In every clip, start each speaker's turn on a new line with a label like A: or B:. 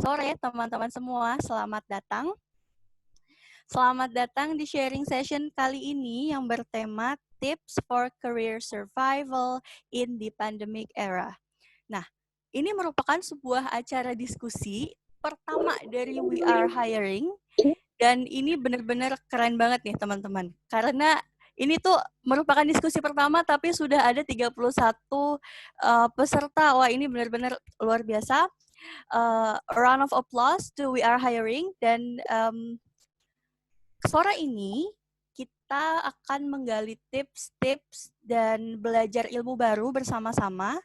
A: sore teman-teman semua, selamat datang. Selamat datang di sharing session kali ini yang bertema Tips for Career Survival in the Pandemic Era. Nah, ini merupakan sebuah acara diskusi pertama dari We Are Hiring, dan ini benar-benar keren banget nih teman-teman. Karena ini tuh merupakan diskusi pertama tapi sudah ada 31 peserta. Wah, ini benar-benar luar biasa. A round of applause to We Are Hiring. Dan sore ini kita akan menggali tips-tips dan belajar ilmu baru bersama-sama.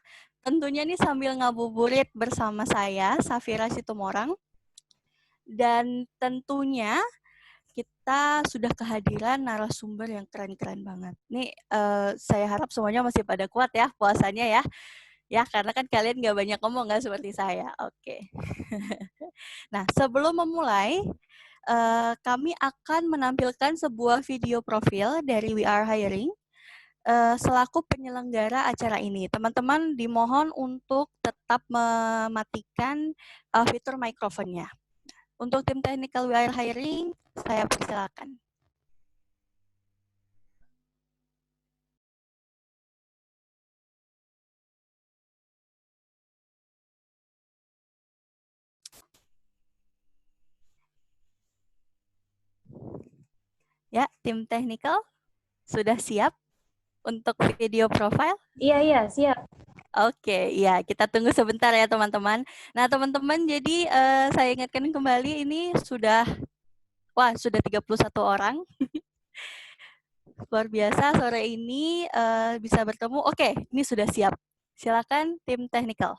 A: Tentunya nih sambil ngabuburit bersama saya, Safira Situmorang. Dan tentunya kita sudah kehadiran narasumber yang keren-keren banget. Nih, saya harap semuanya masih pada kuat ya puasanya ya. Ya, karena kan kalian nggak banyak ngomong nggak seperti saya. Oke. Nah, sebelum memulai, kami akan menampilkan sebuah video profil dari We Are Hiring selaku penyelenggara acara ini. Teman-teman dimohon untuk tetap mematikan fitur mikrofonnya. Untuk tim technical We Are Hiring, saya persilakan. Ya, tim technical sudah siap untuk video profile?
B: Iya, siap.
A: Oke, ya kita tunggu sebentar ya teman-teman. Nah teman-teman, jadi saya ingatkan kembali ini sudah 31 orang. Luar biasa sore ini bisa bertemu. Oke, ini sudah siap. Silakan tim technical.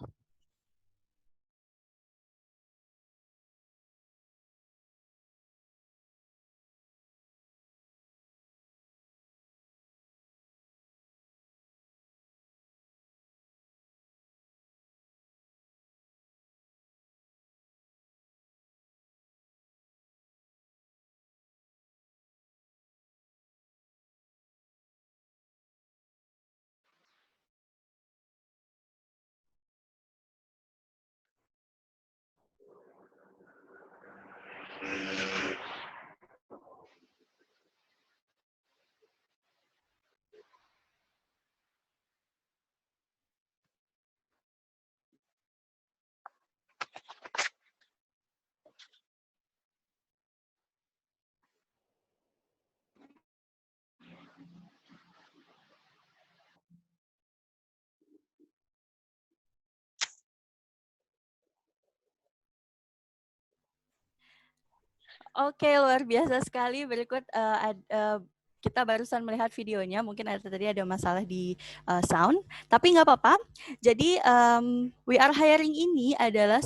A: Oke, luar biasa sekali. Berikut kita barusan melihat videonya, mungkin tadi ada masalah di sound, tapi nggak apa-apa. Jadi We Are Hiring ini adalah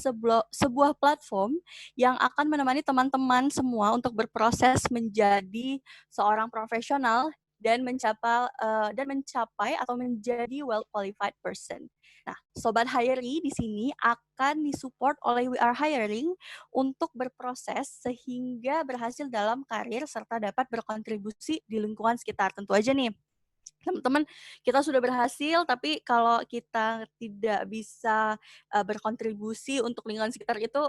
A: sebuah platform yang akan menemani teman-teman semua untuk berproses menjadi seorang profesional dan mencapai atau menjadi well qualified person. Nah, Sobat Hiree di sini akan disupport oleh We Are Hiring untuk berproses sehingga berhasil dalam karir serta dapat berkontribusi di lingkungan sekitar. Tentu aja nih, teman-teman, kita sudah berhasil, tapi kalau kita tidak bisa berkontribusi untuk lingkungan sekitar itu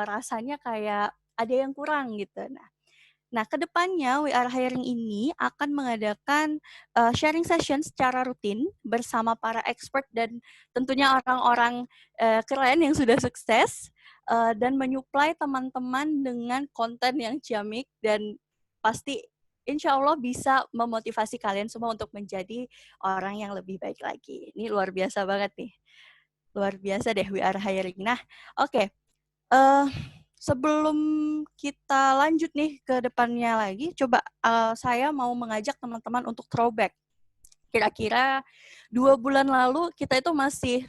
A: rasanya kayak ada yang kurang gitu. Nah, kedepannya We Are Hiring ini akan mengadakan sharing session secara rutin bersama para expert dan tentunya orang-orang keren yang sudah sukses dan menyuplai teman-teman dengan konten yang ciamik dan pasti insya Allah bisa memotivasi kalian semua untuk menjadi orang yang lebih baik lagi. Ini luar biasa banget nih. Luar biasa deh We Are Hiring. Nah, oke. Sebelum kita lanjut nih ke depannya lagi, coba saya mau mengajak teman-teman untuk throwback. Kira-kira 2 bulan lalu kita itu masih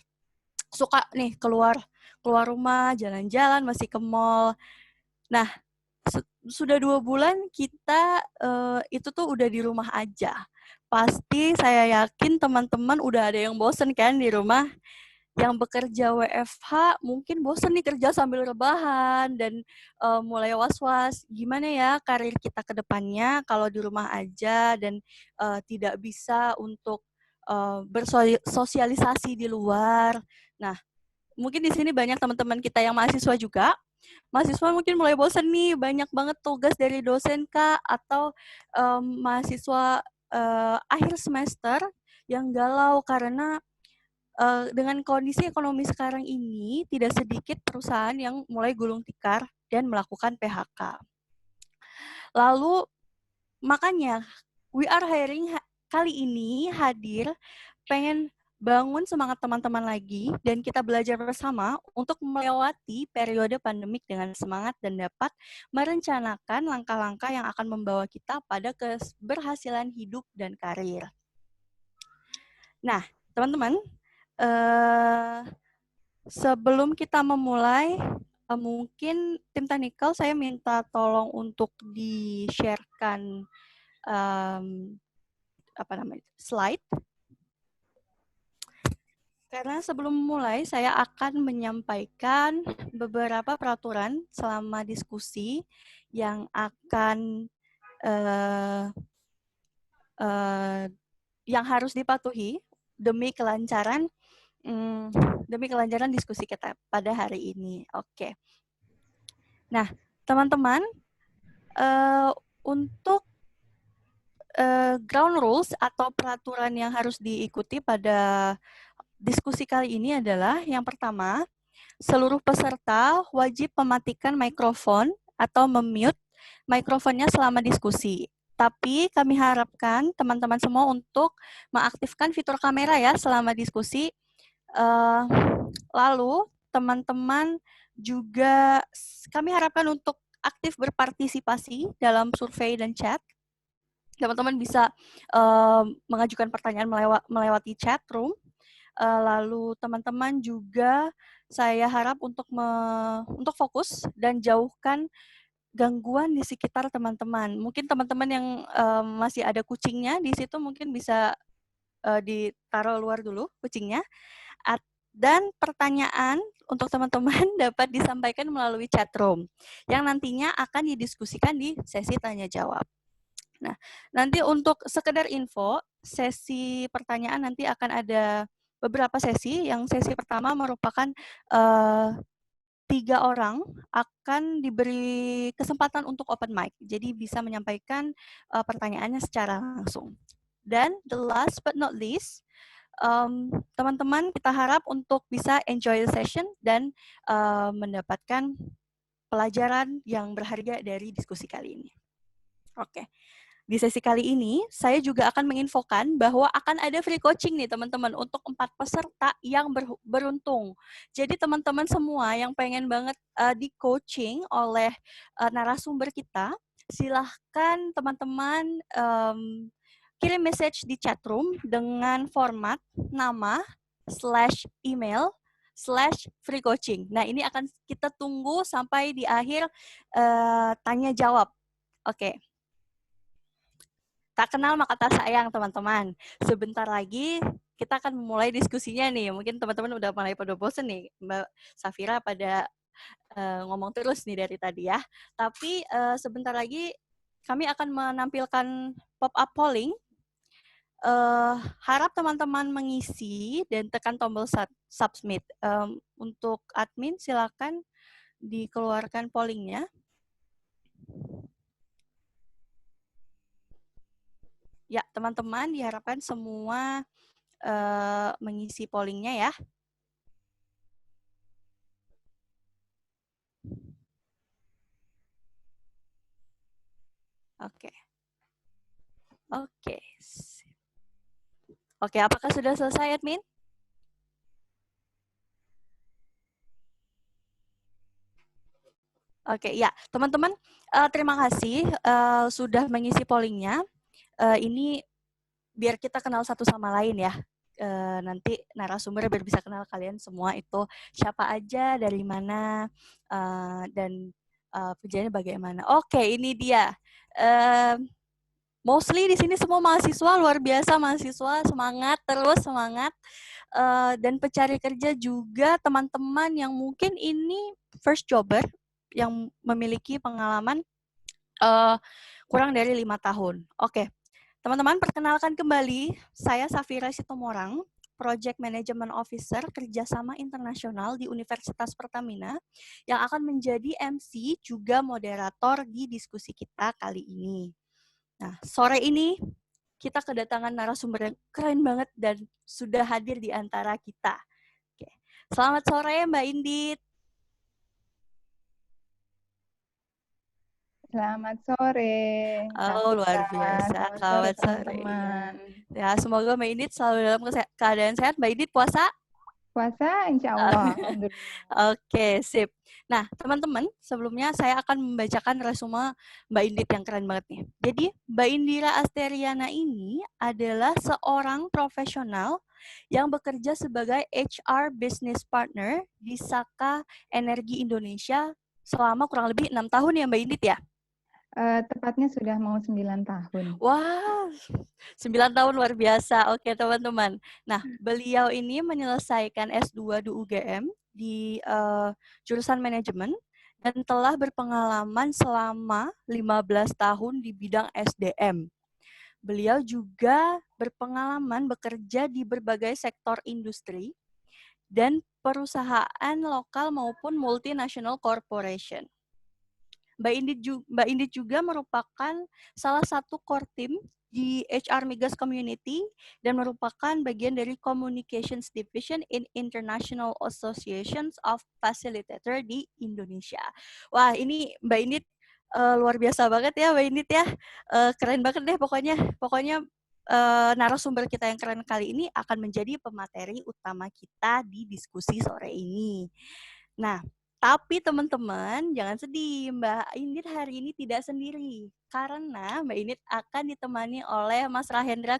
A: suka nih keluar rumah, jalan-jalan, masih ke mall. Nah, sudah 2 bulan kita itu tuh udah di rumah aja. Pasti saya yakin teman-teman udah ada yang bosen kan di rumah. Yang bekerja WFH mungkin bosen nih kerja sambil rebahan dan mulai was-was gimana ya karir kita ke depannya kalau di rumah aja dan tidak bisa untuk bersosialisasi di luar. Nah, mungkin di sini banyak teman-teman kita yang mahasiswa juga. mahasiswa mungkin mulai bosan nih, banyak banget tugas dari dosen kah, atau mahasiswa akhir semester yang galau karena dengan kondisi ekonomi sekarang ini tidak sedikit perusahaan yang mulai gulung tikar dan melakukan PHK. Lalu makanya We Are Hiring kali ini hadir pengen bangun semangat teman-teman lagi dan kita belajar bersama untuk melewati periode pandemik dengan semangat dan dapat merencanakan langkah-langkah yang akan membawa kita pada keberhasilan hidup dan karir. Nah, teman-teman, sebelum kita memulai, mungkin tim teknikal saya minta tolong untuk di-sharekan slide. Karena sebelum mulai, saya akan menyampaikan beberapa peraturan selama diskusi yang akan yang harus dipatuhi demi kelancaran diskusi kita pada hari ini. Oke. Nah, teman-teman, untuk ground rules atau peraturan yang harus diikuti pada diskusi kali ini adalah yang pertama, seluruh peserta wajib mematikan mikrofon atau memute mikrofonnya selama diskusi. Tapi kami harapkan teman-teman semua untuk mengaktifkan fitur kamera ya selama diskusi. Lalu teman-teman juga kami harapkan untuk aktif berpartisipasi dalam survei dan chat. Teman-teman bisa mengajukan pertanyaan melewati chat room. Lalu teman-teman juga saya harap untuk fokus dan jauhkan gangguan di sekitar teman-teman. Mungkin teman-teman yang masih ada kucingnya di situ mungkin bisa ditaruh luar dulu kucingnya. Dan pertanyaan untuk teman-teman dapat disampaikan melalui chat room yang nantinya akan didiskusikan di sesi tanya jawab. Nah, nanti untuk sekedar info, sesi pertanyaan nanti akan ada beberapa sesi. Yang sesi pertama merupakan 3 orang akan diberi kesempatan untuk open mic. Jadi bisa menyampaikan pertanyaannya secara langsung. Dan the last but not least, teman-teman kita harap untuk bisa enjoy the session dan mendapatkan pelajaran yang berharga dari diskusi kali ini. Oke. Di sesi kali ini, saya juga akan menginfokan bahwa akan ada free coaching nih teman-teman untuk 4 peserta yang beruntung. Jadi teman-teman semua yang pengen banget di-coaching oleh narasumber kita, silahkan teman-teman kirim message di chat room dengan format nama /email /free coaching. Nah, ini akan kita tunggu sampai di akhir tanya jawab. Oke. Tak kenal maka tak sayang, teman-teman. Sebentar lagi kita akan memulai diskusinya nih. Mungkin teman-teman udah mulai pada bosen nih. Mbak Safira pada ngomong terus nih dari tadi ya. Tapi sebentar lagi kami akan menampilkan pop-up polling. Harap teman-teman mengisi dan tekan tombol submit. Untuk admin silakan dikeluarkan pollingnya. Ya, teman-teman diharapkan semua mengisi pollingnya ya. Oke. Oke, apakah sudah selesai, admin? Oke, ya, teman-teman, terima kasih sudah mengisi pollingnya. Ini biar kita kenal satu sama lain ya. Nanti narasumber biar bisa kenal kalian semua itu siapa aja, dari mana, dan kerjanya bagaimana. Oke, ini dia. Mostly di sini semua mahasiswa, luar biasa mahasiswa, semangat, terus semangat. Dan pencari kerja juga teman-teman yang mungkin ini first jobber, yang memiliki pengalaman kurang dari 5 tahun. Oke, teman-teman perkenalkan kembali, saya Safira Sitomorang. Project Management Officer kerjasama internasional di Universitas Pertamina yang akan menjadi MC juga moderator di diskusi kita kali ini. Nah, sore ini kita kedatangan narasumber yang keren banget dan sudah hadir di antara kita. Oke. Selamat sore Mbak Indit.
B: Selamat sore.
A: Oh, luar biasa. Selamat sore.
B: Teman-teman.
A: Ya, semoga Mbak Indit selalu dalam keadaan sehat. Mbak Indit puasa?
B: Puasa insya Allah. Alhamdulillah.
A: Oke, sip. Nah, teman-teman, sebelumnya saya akan membacakan resume Mbak Indit yang keren banget nih. Jadi, Mbak Indira Asteriana ini adalah seorang profesional yang bekerja sebagai HR Business Partner di Saka Energi Indonesia selama kurang lebih 6 tahun ya Mbak Indit ya?
B: Tepatnya sudah mau 9 tahun.
A: Wah, 9 tahun luar biasa. Oke, teman-teman. Nah, beliau ini menyelesaikan S2 di UGM di jurusan manajemen dan telah berpengalaman selama 15 tahun di bidang SDM. Beliau juga berpengalaman bekerja di berbagai sektor industri dan perusahaan lokal maupun multinational corporation. Mbak Indit juga merupakan salah satu core team di HR Migas Community dan merupakan bagian dari Communications Division in International Associations of Facilitator di Indonesia. Wah, ini Mbak Indit luar biasa banget ya Mbak Indit ya. Keren banget deh pokoknya. Pokoknya narasumber kita yang keren kali ini akan menjadi pemateri utama kita di diskusi sore ini. Nah, tapi teman-teman, jangan sedih, Mbak Indit hari ini tidak sendiri. Karena Mbak Indit akan ditemani oleh Mas Rahendra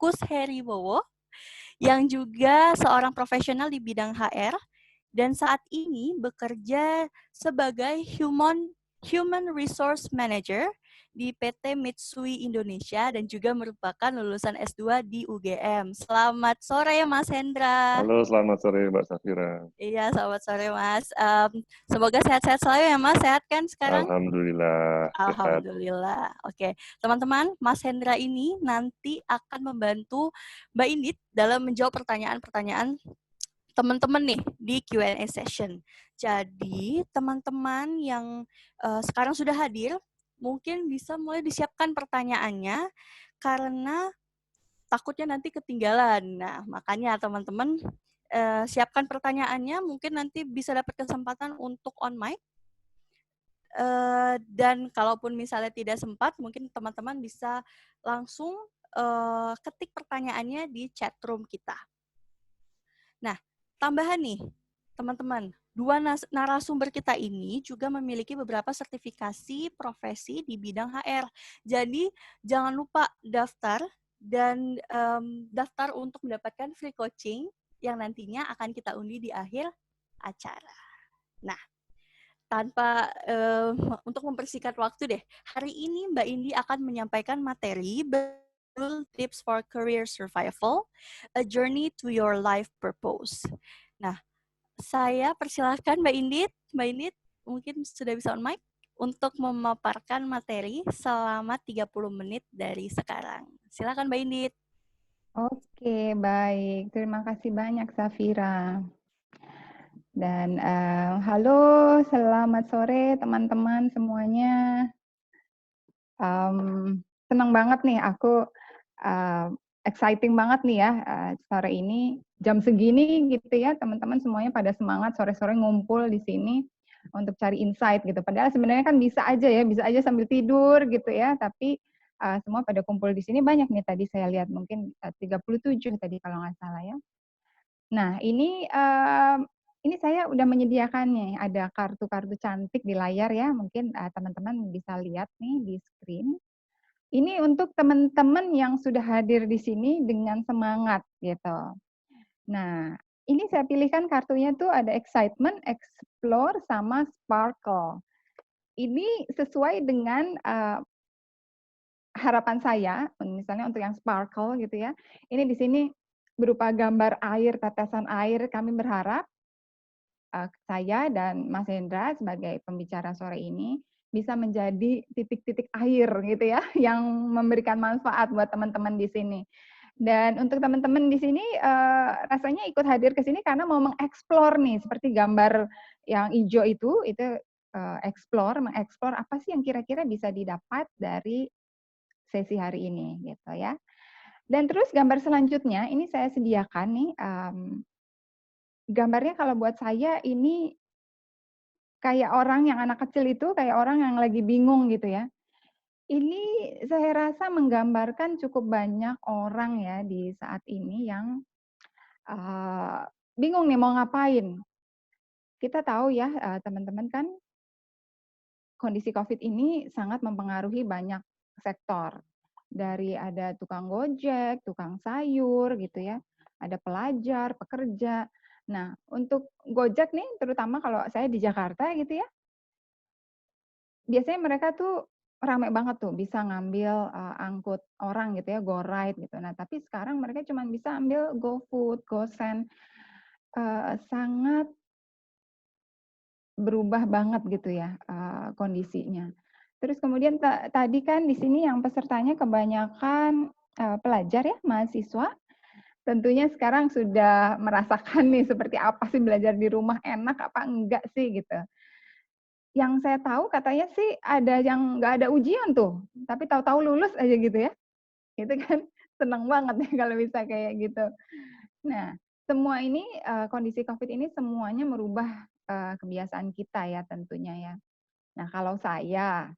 A: Kusheriwowo, yang juga seorang profesional di bidang HR, dan saat ini bekerja sebagai Human Resource Manager di PT Mitsui Indonesia dan juga merupakan lulusan S2 di UGM. Selamat sore Mas Hendra.
C: Halo, selamat sore Mbak Safira.
A: Iya, selamat sore Mas. Semoga sehat-sehat selalu ya Mas. Sehat kan sekarang?
C: Alhamdulillah.
A: Alhamdulillah. Oke, teman-teman, Mas Hendra ini nanti akan membantu Mbak Indit dalam menjawab pertanyaan-pertanyaan teman-teman nih di Q&A session. Jadi, teman-teman yang sekarang sudah hadir, mungkin bisa mulai disiapkan pertanyaannya karena takutnya nanti ketinggalan. Nah, makanya teman-teman siapkan pertanyaannya, mungkin nanti bisa dapat kesempatan untuk on mic. Dan kalaupun misalnya tidak sempat, mungkin teman-teman bisa langsung ketik pertanyaannya di chat room kita. Nah, tambahan nih, teman-teman, dua narasumber kita ini juga memiliki beberapa sertifikasi profesi di bidang HR. Jadi, jangan lupa daftar dan daftar untuk mendapatkan free coaching yang nantinya akan kita undi di akhir acara. Nah, tanpa untuk mempersingkat waktu deh, hari ini Mbak Indi akan menyampaikan materi Tips for Career Survival, A Journey to Your Life Purpose. Nah, saya persilahkan Mbak Indit. Mbak Indit mungkin sudah bisa on mic untuk memaparkan materi selama 30 menit dari sekarang. Silakan Mbak Indit.
B: Oke, baik. Terima kasih banyak Safira. Dan halo, selamat sore teman-teman semuanya. Senang banget nih aku exciting banget nih ya sore ini jam segini gitu ya teman-teman semuanya pada semangat sore-sore ngumpul di sini untuk cari insight gitu. Padahal sebenarnya kan bisa aja sambil tidur gitu ya. Tapi semua pada kumpul di sini banyak nih tadi saya lihat mungkin 37 tadi kalau nggak salah ya. Nah ini saya udah menyediakannya ada kartu-kartu cantik di layar ya mungkin teman-teman bisa lihat nih di screen. Ini untuk teman-teman yang sudah hadir di sini dengan semangat gitu. Nah, ini saya pilihkan kartunya tuh ada excitement, explore, sama sparkle. Ini sesuai dengan harapan saya, misalnya untuk yang sparkle gitu ya. Ini di sini berupa gambar air, tetesan air. Kami berharap saya dan Mas Hendra sebagai pembicara sore ini bisa menjadi titik-titik air gitu ya yang memberikan manfaat buat teman-teman di sini. Dan untuk teman-teman di sini rasanya ikut hadir ke sini karena mau mengeksplor nih, seperti gambar yang hijau itu mengeksplor apa sih yang kira-kira bisa didapat dari sesi hari ini gitu ya. Dan terus gambar selanjutnya ini saya sediakan nih, gambarnya kalau buat saya ini kayak orang yang anak kecil itu, kayak orang yang lagi bingung gitu ya. Ini saya rasa menggambarkan cukup banyak orang ya di saat ini yang bingung nih mau ngapain. Kita tahu ya, teman-teman kan kondisi Covid ini sangat mempengaruhi banyak sektor. Dari ada tukang gojek, tukang sayur gitu ya, ada pelajar, pekerja. Nah, untuk Gojek nih, terutama kalau saya di Jakarta gitu ya, biasanya mereka tuh rame banget tuh, bisa ngambil, angkut orang gitu ya, GoRide gitu. Nah, tapi sekarang mereka cuma bisa ambil GoFood, GoSend, sangat berubah banget gitu ya, kondisinya. Terus kemudian tadi kan di sini yang pesertanya kebanyakan, pelajar ya, mahasiswa. Tentunya sekarang sudah merasakan nih seperti apa sih belajar di rumah, enak apa enggak sih gitu. Yang saya tahu katanya sih ada yang nggak ada ujian tuh, tapi tahu-tahu lulus aja gitu ya. Itu kan seneng banget ya kalau bisa kayak gitu. Nah, semua ini, kondisi Covid ini semuanya merubah, kebiasaan kita ya tentunya ya. Nah, kalau saya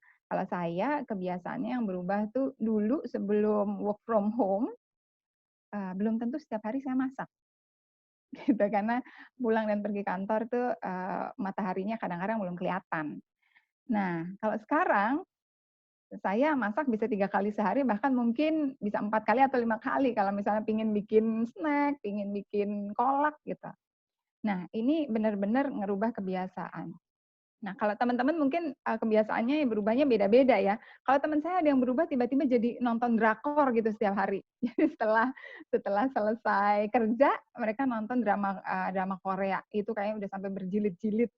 B: kebiasaannya yang berubah tuh dulu sebelum work from home, belum tentu setiap hari saya masak gitu, karena pulang dan pergi kantor tuh, mataharinya kadang-kadang belum kelihatan. Nah, kalau sekarang saya masak bisa 3 kali sehari, bahkan mungkin bisa 4 kali atau 5 kali kalau misalnya pingin bikin snack, pingin bikin kolak gitu. Nah, ini benar-benar ngerubah kebiasaan. Nah, kalau teman-teman mungkin, kebiasaannya berubahnya beda-beda ya. Kalau teman saya ada yang berubah tiba-tiba jadi nonton drakor gitu setiap hari. Jadi setelah setelah selesai kerja, mereka nonton drama Korea. Itu kayaknya udah sampai berjilid-jilid.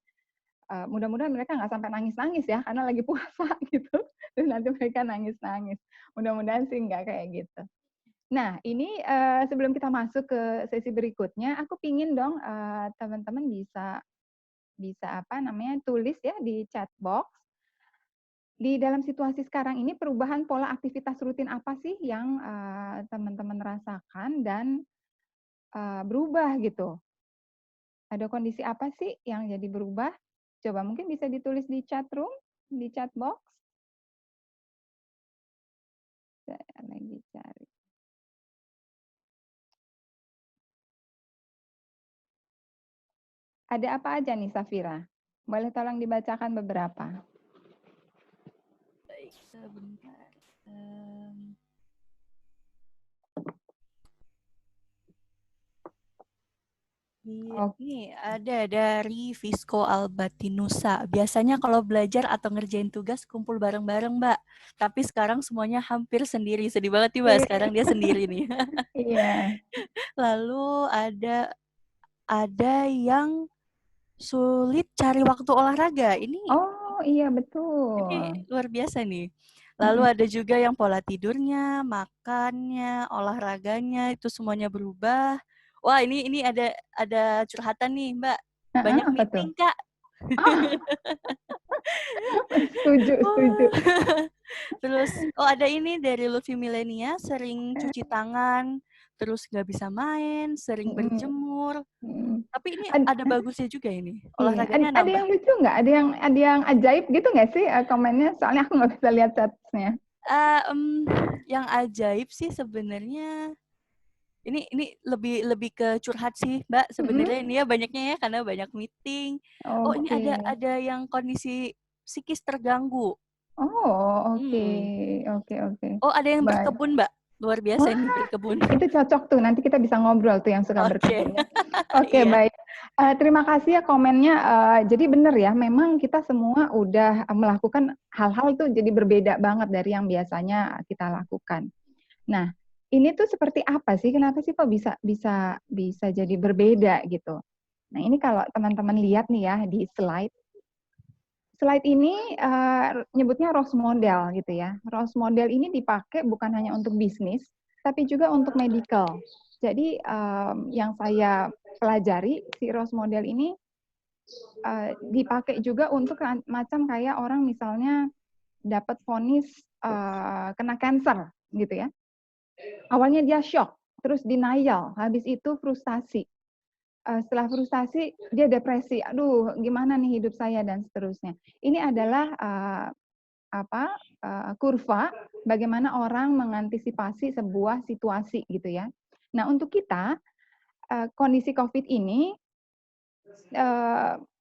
B: Mudah-mudahan mereka nggak sampai nangis-nangis ya, karena lagi puasa gitu, terus nanti mereka nangis-nangis. Mudah-mudahan sih nggak kayak gitu. Nah, ini, sebelum kita masuk ke sesi berikutnya, aku pingin dong, teman-teman bisa bisa apa namanya, tulis ya di chat box, di dalam situasi sekarang ini perubahan pola aktivitas rutin apa sih yang, teman-teman rasakan dan, berubah gitu? Ada kondisi apa sih yang jadi berubah? Coba mungkin bisa ditulis di chat room, di chat box. Saya lagi cari. Ada apa aja nih Safira? Boleh tolong dibacakan beberapa?
A: Baik, sebentar. Ini ada dari Visco Albatinusa. Biasanya kalau belajar atau ngerjain tugas kumpul bareng-bareng, Mbak. Tapi sekarang semuanya hampir sendiri. Sedih banget nih, Mbak. Sekarang dia sendiri nih.
B: Iya.
A: Lalu ada yang sulit cari waktu olahraga.
B: Oh, iya
A: Ini
B: betul.
A: luar biasa nih. Lalu
B: Mhm.
A: ada juga yang pola tidurnya, makannya, olahraganya itu semuanya berubah. Wah, ini ada curhatan nih, Mbak.
B: Heeh,
A: Banyak
B: apa tuh?
A: meeting, Kak.
B: Oh, setuju setuju.
A: Oh. Terus ada ini dari Lutfi Milenia, sering cuci tangan, terus nggak bisa main, sering
B: Mhm
A: berjemur.
B: mhm.
A: Tapi ini
B: Ad
A: ada bagusnya juga ini,
B: iya,
A: olahraganya
B: ada
A: nambah.
B: yang lucu nggak? Ada yang ajaib gitu nggak sih, komennya? Soalnya aku nggak bisa lihat chat-nya.
A: Yang ajaib sih sebenarnya ini lebih ke curhat sih, Mbak.
B: Mhm.
A: Sebenarnya ini ya banyaknya ya karena banyak meeting. Oh, ini
B: Oke.
A: ada yang kondisi psikis terganggu.
B: Oh, oke.
A: Hmm.
B: Oke oke.
A: Oh, ada yang
B: Baik.
A: berkebun, Mbak. Luar biasa ini
B: Wah,
A: berkebun.
B: itu cocok tuh, nanti kita bisa ngobrol tuh yang suka
A: Oke.
B: berkebun ya. Oke,
A: Iya.
B: baik. Terima kasih ya komennya, jadi bener ya, memang kita semua udah melakukan hal-hal tuh jadi berbeda banget dari yang biasanya kita lakukan. Nah, ini tuh seperti apa sih? Kenapa sih kok bisa bisa bisa jadi berbeda gitu? Nah, ini kalau teman-teman lihat nih ya di slide. Slide ini, nyebutnya rose model gitu ya. Rose model ini dipakai bukan hanya untuk bisnis, tapi juga untuk medical. Jadi yang saya pelajari, si Rose model ini dipakai juga untuk macam kayak orang misalnya dapat vonis kena cancer gitu ya. Awalnya dia shock, terus denial, habis itu frustasi. Setelah frustasi dia depresi, aduh gimana nih hidup saya dan seterusnya. Ini adalah kurva bagaimana orang mengantisipasi sebuah situasi gitu ya. Nah untuk kita kondisi COVID ini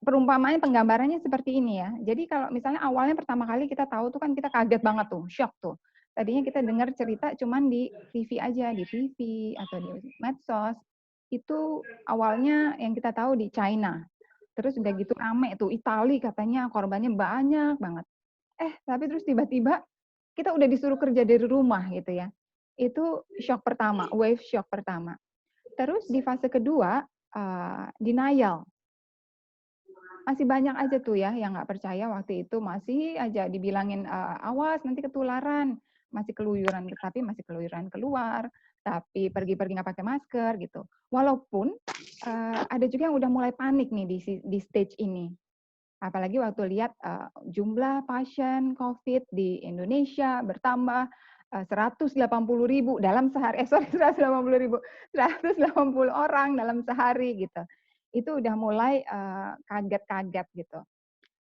B: perumpamaannya penggambarannya seperti ini ya. Jadi kalau misalnya awalnya pertama kali kita tahu tuh kan kita kaget banget tuh, shock tuh. Tadinya kita dengar cerita cuman di TV aja, di TV atau di medsos. Itu awalnya yang kita tahu di China. Terus udah gitu rame tuh, Itali katanya korbannya banyak banget. Tapi terus tiba-tiba kita udah disuruh kerja dari rumah gitu ya. Itu shock pertama, wave shock pertama. Terus di fase kedua, denial. Masih banyak aja tuh ya yang nggak percaya waktu itu, masih aja dibilangin awas nanti ketularan, masih keluyuran, tapi masih keluyuran keluar, tapi pergi-pergi nggak pakai masker gitu. Walaupun ada juga yang udah mulai panik nih di stage ini. Apalagi waktu lihat jumlah pasien COVID di Indonesia bertambah 180.000 dalam sehari, 180.000, 180 orang dalam sehari gitu. Itu udah mulai kaget-kaget gitu.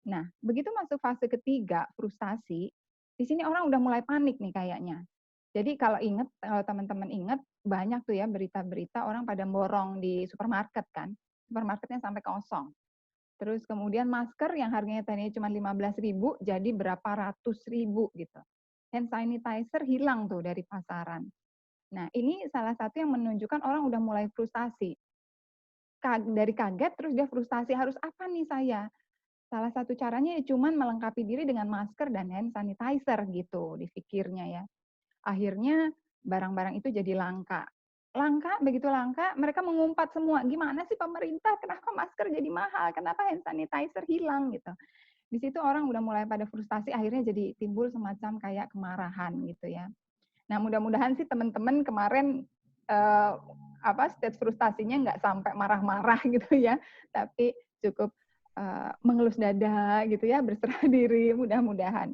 B: Nah, begitu masuk fase ketiga, frustasi, di sini orang udah mulai panik nih kayaknya. Jadi kalau teman-teman ingat, banyak tuh ya berita-berita orang pada borong di supermarket kan, supermarketnya sampai kosong. Terus kemudian masker yang harganya tadinya cuma 15.000 jadi berapa ratus ribu gitu. Hand sanitizer hilang tuh dari pasaran. Nah, ini salah satu yang menunjukkan orang udah mulai frustasi. Dari kaget terus dia frustasi, harus apa nih saya? Salah satu caranya ya cuman melengkapi diri dengan masker dan hand sanitizer gitu, dipikirnya ya. Akhirnya barang-barang itu jadi langka. Begitu langka, mereka mengumpat semua, gimana sih pemerintah, kenapa masker jadi mahal, kenapa hand sanitizer hilang gitu. Di situ orang udah mulai pada frustasi, akhirnya jadi timbul semacam kayak kemarahan gitu ya. Nah mudah-mudahan sih teman-teman kemarin stage frustasinya nggak sampai marah-marah gitu ya, tapi cukup mengelus dada gitu ya, berserah diri mudah-mudahan.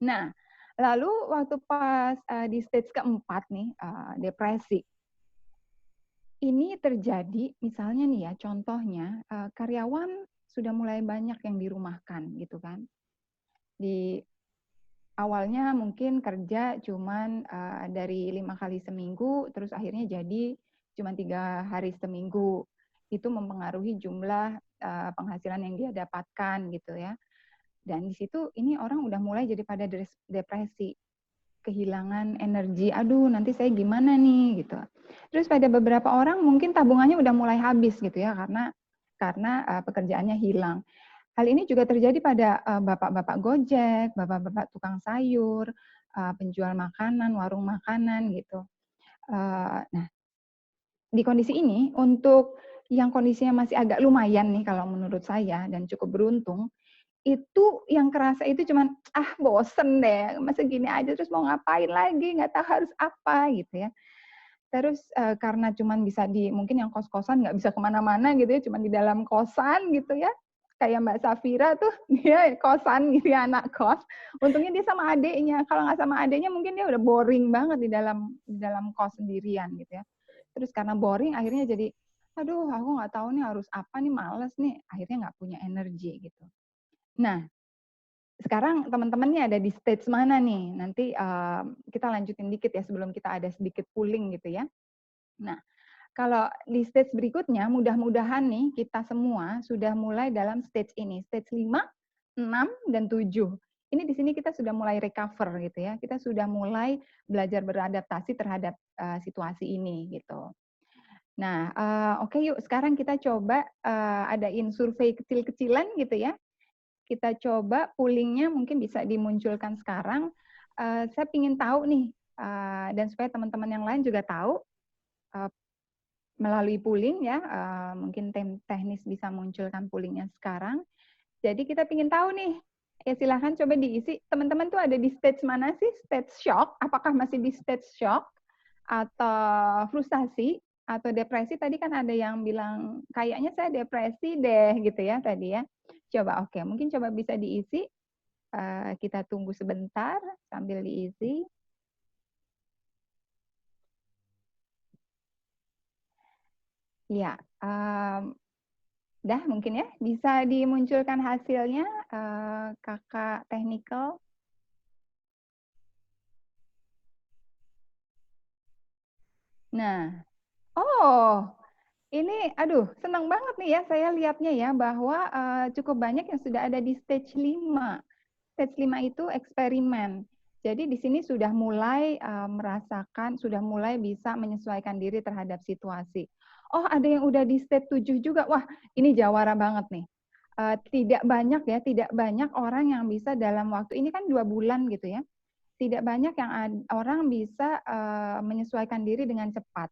B: Nah, lalu waktu pas di stage keempat nih, depresi. Ini terjadi misalnya nih ya, contohnya karyawan sudah mulai banyak yang dirumahkan gitu kan. Di awalnya mungkin kerja cuman dari 5 kali seminggu, terus akhirnya jadi cuma 3 hari seminggu. Itu mempengaruhi jumlah penghasilan yang dia dapatkan gitu ya. Dan di situ ini orang udah mulai jadi pada depresi, kehilangan energi, aduh nanti saya gimana nih gitu. Terus pada beberapa orang mungkin tabungannya udah mulai habis gitu ya karena pekerjaannya hilang. Hal ini juga terjadi pada bapak-bapak Gojek, bapak-bapak tukang sayur, penjual makanan, warung makanan gitu. Nah, di kondisi ini untuk yang kondisinya masih agak lumayan nih kalau menurut saya dan cukup beruntung, itu yang kerasa itu cuman, bosen deh, masa gini aja terus mau ngapain lagi, nggak tahu harus apa gitu ya. Terus karena cuman bisa mungkin yang kos-kosan nggak bisa kemana-mana gitu ya, cuman di dalam kosan gitu ya. Kayak Mbak Safira tuh, dia kosan gitu ya, anak kos. Untungnya dia sama adiknya, kalau nggak sama adiknya mungkin dia udah boring banget di dalam kos sendirian gitu ya. Terus karena boring akhirnya jadi, aduh aku nggak tahu nih harus apa nih, males nih, akhirnya nggak punya energi gitu. Nah, sekarang teman-temannya ada di stage mana nih? Nanti kita lanjutin dikit ya sebelum kita ada sedikit pooling gitu ya. Nah, kalau di stage berikutnya mudah-mudahan nih kita semua sudah mulai dalam stage ini, stage 5, 6, dan 7. Ini di sini kita sudah mulai recover gitu ya. Kita sudah mulai belajar beradaptasi terhadap situasi ini gitu. Nah, oke yuk sekarang kita coba adain survei kecil-kecilan gitu ya. Kita coba poolingnya mungkin bisa dimunculkan sekarang. Saya ingin tahu nih, dan supaya teman-teman yang lain juga tahu, melalui pooling ya, mungkin tim teknis bisa munculkan poolingnya sekarang. Jadi kita ingin tahu nih, ya silahkan coba diisi, teman-teman tuh ada di stage mana sih? Stage shock, apakah masih di stage shock? atau frustasi atau depresi. Tadi kan ada yang bilang kayaknya saya depresi deh gitu ya tadi ya. Coba oke, mungkin coba bisa diisi. Kita tunggu sebentar sambil diisi. Ya, dah mungkin ya bisa dimunculkan hasilnya, kakak technical. Nah, oh ini aduh senang banget nih ya saya lihatnya ya bahwa cukup banyak yang sudah ada di stage 5. Stage 5 itu eksperimen. Jadi di sini sudah mulai merasakan, sudah mulai bisa menyesuaikan diri terhadap situasi. Oh, ada yang udah di stage 7 juga. Wah, ini jawara banget nih. Tidak banyak ya, tidak banyak orang yang bisa dalam waktu ini kan 2 bulan gitu ya. Tidak banyak yang orang bisa menyesuaikan diri dengan cepat.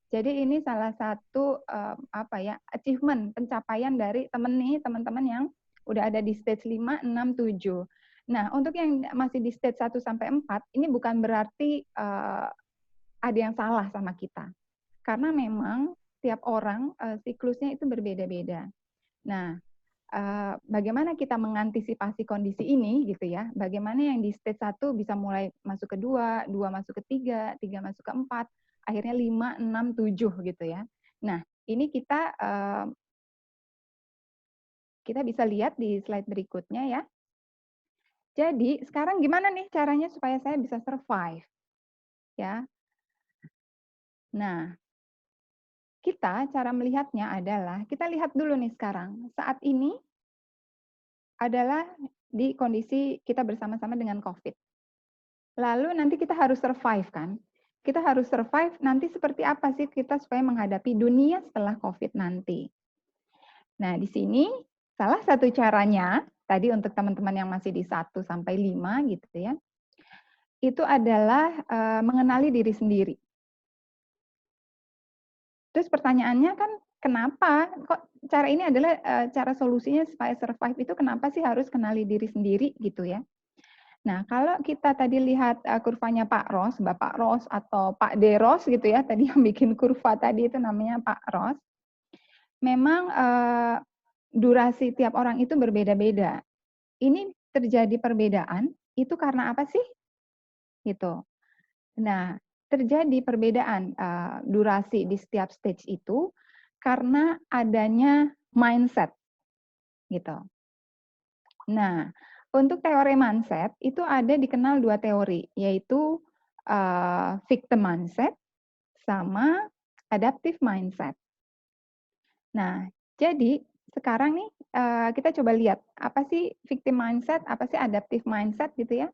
B: Jadi ini salah satu apa ya, achievement, pencapaian dari teman-teman yang udah ada di stage 5, 6, 7. Nah, untuk yang masih di stage 1 sampai 4, ini bukan berarti ada yang salah sama kita. Karena memang tiap orang siklusnya itu berbeda-beda. Nah, bagaimana kita mengantisipasi kondisi ini gitu ya. Bagaimana yang di stage 1 bisa mulai masuk ke 2, 2 masuk ke 3, 3 masuk ke 4, akhirnya 5, 6, 7 gitu ya. Nah, ini kita bisa lihat di slide berikutnya ya. Jadi, sekarang gimana nih caranya supaya saya bisa survive? Ya. Nah, cara melihatnya adalah, kita lihat dulu nih sekarang. Saat ini adalah di kondisi kita bersama-sama dengan COVID. Lalu nanti kita harus survive kan? Kita harus survive, nanti seperti apa sih kita supaya menghadapi dunia setelah COVID nanti? Nah, di sini salah satu caranya, tadi untuk teman-teman yang masih di 1 sampai 5 gitu ya, itu adalah mengenali diri sendiri. Terus pertanyaannya kan, kenapa kok cara ini adalah cara solusinya supaya survive itu kenapa sih harus kenali diri sendiri gitu ya? Nah, kalau kita tadi lihat kurvanya Pak Ros, Bapak Ros atau Pak Deros gitu ya, tadi yang bikin kurva tadi itu namanya Pak Ros. Memang durasi tiap orang itu berbeda-beda. Ini terjadi perbedaan itu karena apa sih? Gitu. Nah, terjadi perbedaan durasi di setiap stage itu karena adanya mindset gitu. Nah, untuk teori mindset itu ada dikenal 2 teori, yaitu victim mindset sama adaptive mindset. Nah, jadi sekarang nih kita coba lihat apa sih victim mindset, apa sih adaptive mindset gitu ya.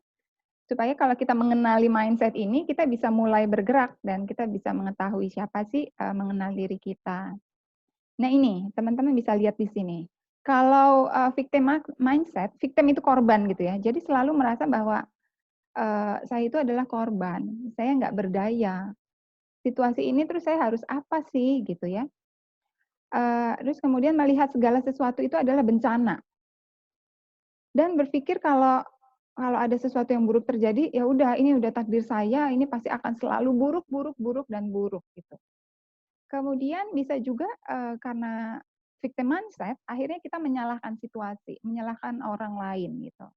B: Supaya kalau kita mengenali mindset ini, kita bisa mulai bergerak dan kita bisa mengetahui siapa sih mengenal diri kita. Nah ini, teman-teman bisa lihat di sini. Kalau victim mindset, victim itu korban gitu ya. Jadi selalu merasa bahwa saya itu adalah korban, saya nggak berdaya. Situasi ini terus saya harus apa sih gitu ya. Terus kemudian melihat segala sesuatu itu adalah bencana. Dan berpikir kalau ada sesuatu yang buruk terjadi, ya udah ini udah takdir saya, ini pasti akan selalu buruk, buruk, buruk, dan buruk gitu. Kemudian bisa juga karena victim mindset, akhirnya kita menyalahkan situasi, menyalahkan orang lain gitu.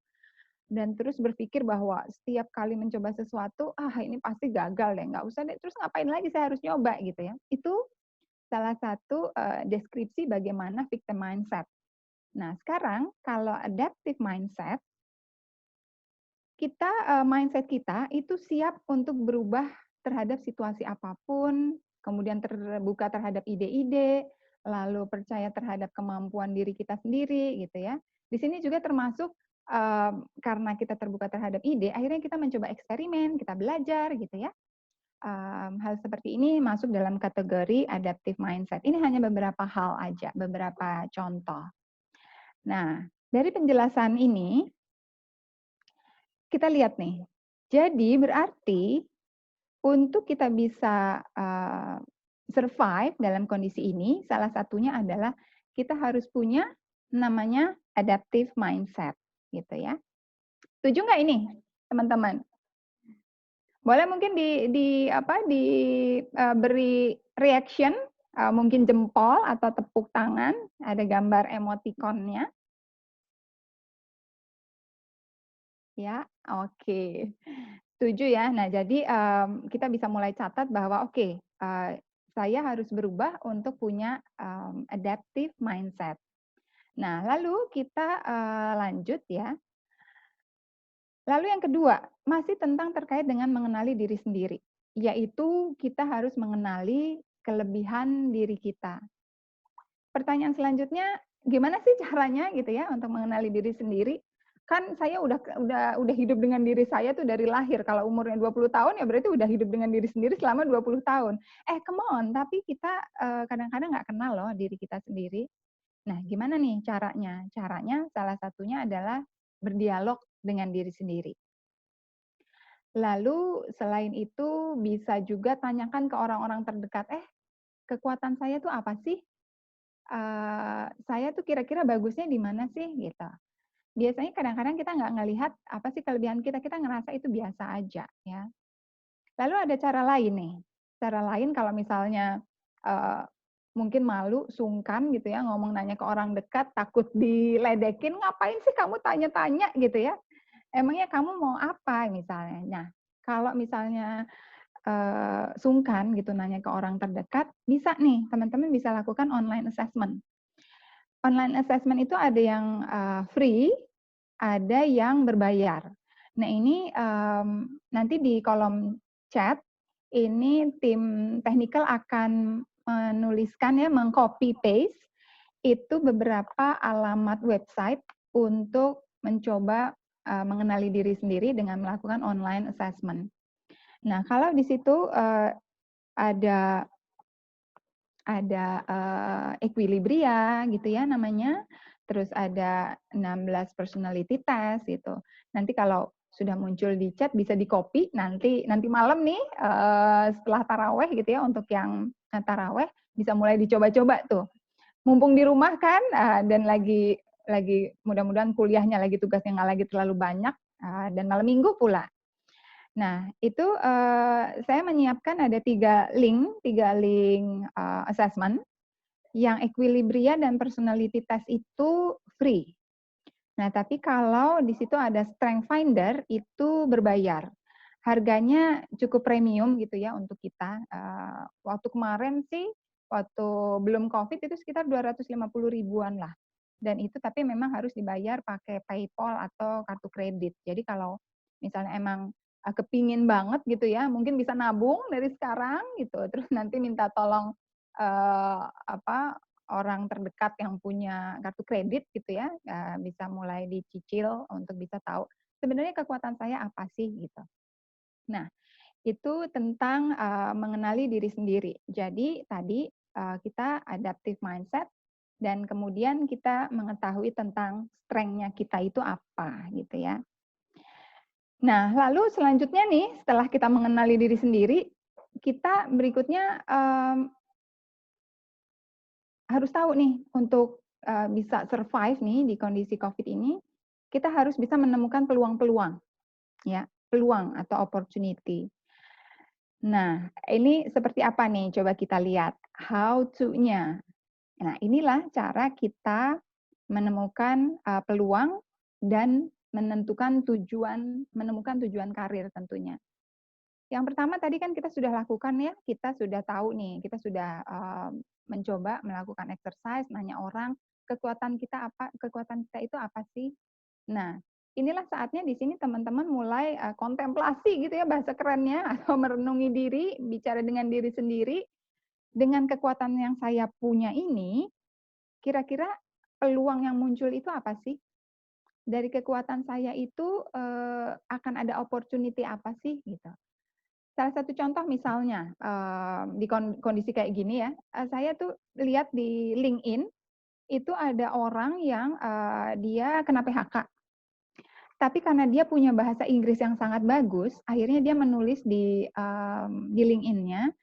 B: Dan terus berpikir bahwa setiap kali mencoba sesuatu, ini pasti gagal deh, nggak usah deh, terus ngapain lagi saya harus nyoba gitu ya. Itu salah satu deskripsi bagaimana victim mindset. Nah sekarang kalau adaptive mindset, mindset kita itu siap untuk berubah terhadap situasi apapun, kemudian terbuka terhadap ide-ide, lalu percaya terhadap kemampuan diri kita sendiri gitu ya. Di sini juga termasuk karena kita terbuka terhadap ide, akhirnya kita mencoba eksperimen, kita belajar gitu ya. Hal seperti ini masuk dalam kategori adaptive mindset. Ini hanya beberapa hal aja, beberapa contoh. Nah, dari penjelasan ini, kita lihat nih. Jadi berarti untuk kita bisa survive dalam kondisi ini, salah satunya adalah kita harus punya namanya adaptive mindset, gitu ya. Setuju nggak ini, teman-teman? Boleh mungkin beri reaction, mungkin jempol atau tepuk tangan, ada gambar emoticonnya. Ya, oke. Setuju ya. Nah, jadi kita bisa mulai catat bahwa oke, saya harus berubah untuk punya adaptive mindset. Nah, lalu kita lanjut ya. Lalu yang kedua, masih tentang terkait dengan mengenali diri sendiri, yaitu kita harus mengenali kelebihan diri kita. Pertanyaan selanjutnya, gimana sih caranya gitu ya untuk mengenali diri sendiri? Kan saya udah hidup dengan diri saya tuh dari lahir. Kalau umurnya 20 tahun ya berarti udah hidup dengan diri sendiri selama 20 tahun. Come on, tapi kita kadang-kadang nggak kenal loh diri kita sendiri. Nah, gimana nih caranya? Caranya salah satunya adalah berdialog dengan diri sendiri. Lalu selain itu bisa juga tanyakan ke orang-orang terdekat, kekuatan saya tuh apa sih? Saya tuh kira-kira bagusnya di mana sih? Gitu. Biasanya kadang-kadang kita nggak ngelihat apa sih kelebihan kita, kita ngerasa itu biasa aja ya. Lalu ada cara lain nih. Cara lain kalau misalnya mungkin malu, sungkan gitu ya, ngomong nanya ke orang dekat, takut diledekin, ngapain sih kamu tanya-tanya gitu ya? Emangnya kamu mau apa misalnya? Nah, kalau misalnya sungkan gitu nanya ke orang terdekat, bisa nih teman-teman bisa lakukan online assessment. Online assessment itu ada yang free, ada yang berbayar. Nah ini nanti di kolom chat, ini tim technical akan menuliskan ya, mengcopy paste itu beberapa alamat website untuk mencoba mengenali diri sendiri dengan melakukan online assessment. Nah, kalau di situ ada equilibria gitu ya namanya, terus ada 16 personality test gitu. Nanti kalau sudah muncul di chat bisa di-copy, nanti malam nih setelah taraweh gitu ya, untuk yang taraweh bisa mulai dicoba-coba tuh. Mumpung di rumah kan dan lagi mudah-mudahan kuliahnya lagi tugasnya nggak lagi terlalu banyak dan malam minggu pula. Nah, itu saya menyiapkan ada 3 link assessment, yang equilibria dan personality test itu free. Nah, tapi kalau di situ ada strength finder itu berbayar. Harganya cukup premium gitu ya untuk kita. Waktu kemarin sih, waktu belum COVID itu sekitar 250 ribuan lah. Dan itu tapi memang harus dibayar pakai PayPal atau kartu kredit. Jadi kalau misalnya emang kepingin banget gitu ya, mungkin bisa nabung dari sekarang gitu. Terus nanti minta tolong orang terdekat yang punya kartu kredit gitu ya, bisa mulai dicicil untuk bisa tahu sebenarnya kekuatan saya apa sih gitu. Nah, itu tentang mengenali diri sendiri. Jadi tadi kita adaptive mindset dan kemudian kita mengetahui tentang strength-nya kita itu apa gitu ya. Nah, lalu selanjutnya nih setelah kita mengenali diri sendiri, kita berikutnya harus tahu nih untuk bisa survive nih di kondisi COVID ini, kita harus bisa menemukan peluang-peluang, ya, peluang atau opportunity. Nah, ini seperti apa nih? Coba kita lihat how to-nya. Nah, inilah cara kita menemukan peluang dan menemukan tujuan karir tentunya. Yang pertama tadi kan kita sudah lakukan ya, kita sudah tahu nih, kita sudah mencoba melakukan exercise, nanya orang, kekuatan kita itu apa sih? Nah, inilah saatnya di sini teman-teman mulai kontemplasi gitu ya bahasa kerennya, atau merenungi diri, bicara dengan diri sendiri, dengan kekuatan yang saya punya ini, kira-kira peluang yang muncul itu apa sih? Dari kekuatan saya itu akan ada opportunity apa sih gitu. Salah satu contoh misalnya di kondisi kayak gini ya, saya tuh lihat di LinkedIn itu ada orang yang dia kena PHK. Tapi karena dia punya bahasa Inggris yang sangat bagus, akhirnya dia menulis di LinkedIn-nya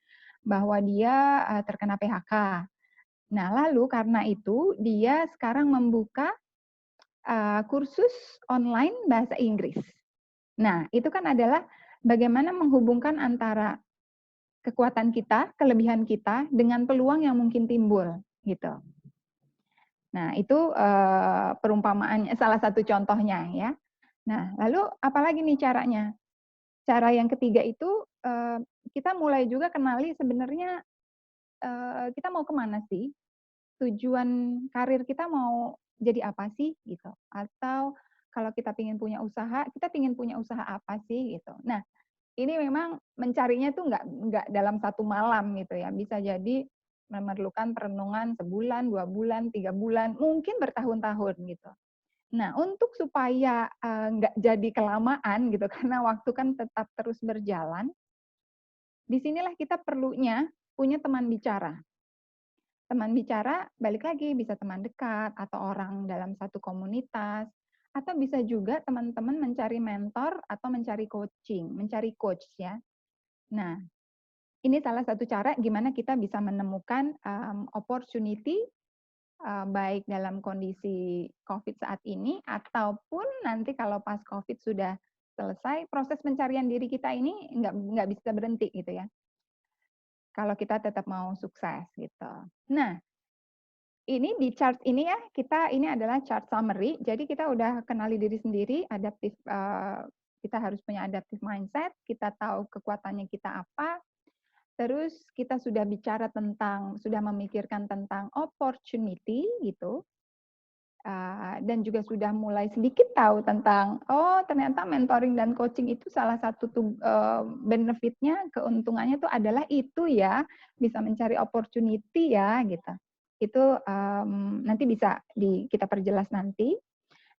B: bahwa dia terkena PHK. Nah, lalu karena itu dia sekarang membuka kursus online bahasa Inggris. Nah, itu kan adalah bagaimana menghubungkan antara kekuatan kita, kelebihan kita, dengan peluang yang mungkin timbul, gitu. Nah, itu perumpamaannya, salah satu contohnya ya. Nah, lalu apalagi nih caranya? Cara yang ketiga itu kita mulai juga kenali sebenarnya kita mau kemana sih? Tujuan karir kita mau jadi apa sih gitu? Atau kalau kita ingin punya usaha, kita ingin punya usaha apa sih gitu? Nah, ini memang mencarinya tuh nggak dalam satu malam gitu ya. Bisa jadi memerlukan perenungan sebulan, 2 bulan, 3 bulan, mungkin bertahun-tahun gitu. Nah, untuk supaya nggak jadi kelamaan gitu, karena waktu kan tetap terus berjalan, disinilah kita perlunya punya teman bicara. Teman bicara, balik lagi, bisa teman dekat, atau orang dalam satu komunitas, atau bisa juga teman-teman mencari mentor, atau mencari coaching, mencari coach ya. Nah, ini salah satu cara gimana kita bisa menemukan opportunity, baik dalam kondisi COVID saat ini, ataupun nanti kalau pas COVID sudah selesai, proses pencarian diri kita ini nggak bisa berhenti gitu ya. Kalau kita tetap mau sukses gitu. Nah, ini di chart ini ya, ini adalah chart summary. Jadi kita udah kenali diri sendiri, adaptif, kita harus punya adaptive mindset, kita tahu kekuatannya kita apa, terus kita sudah bicara tentang, sudah memikirkan tentang opportunity gitu, dan juga sudah mulai sedikit tahu tentang, oh ternyata mentoring dan coaching itu salah satu benefitnya, keuntungannya itu adalah itu ya, bisa mencari opportunity ya gitu. Itu nanti bisa kita perjelas nanti.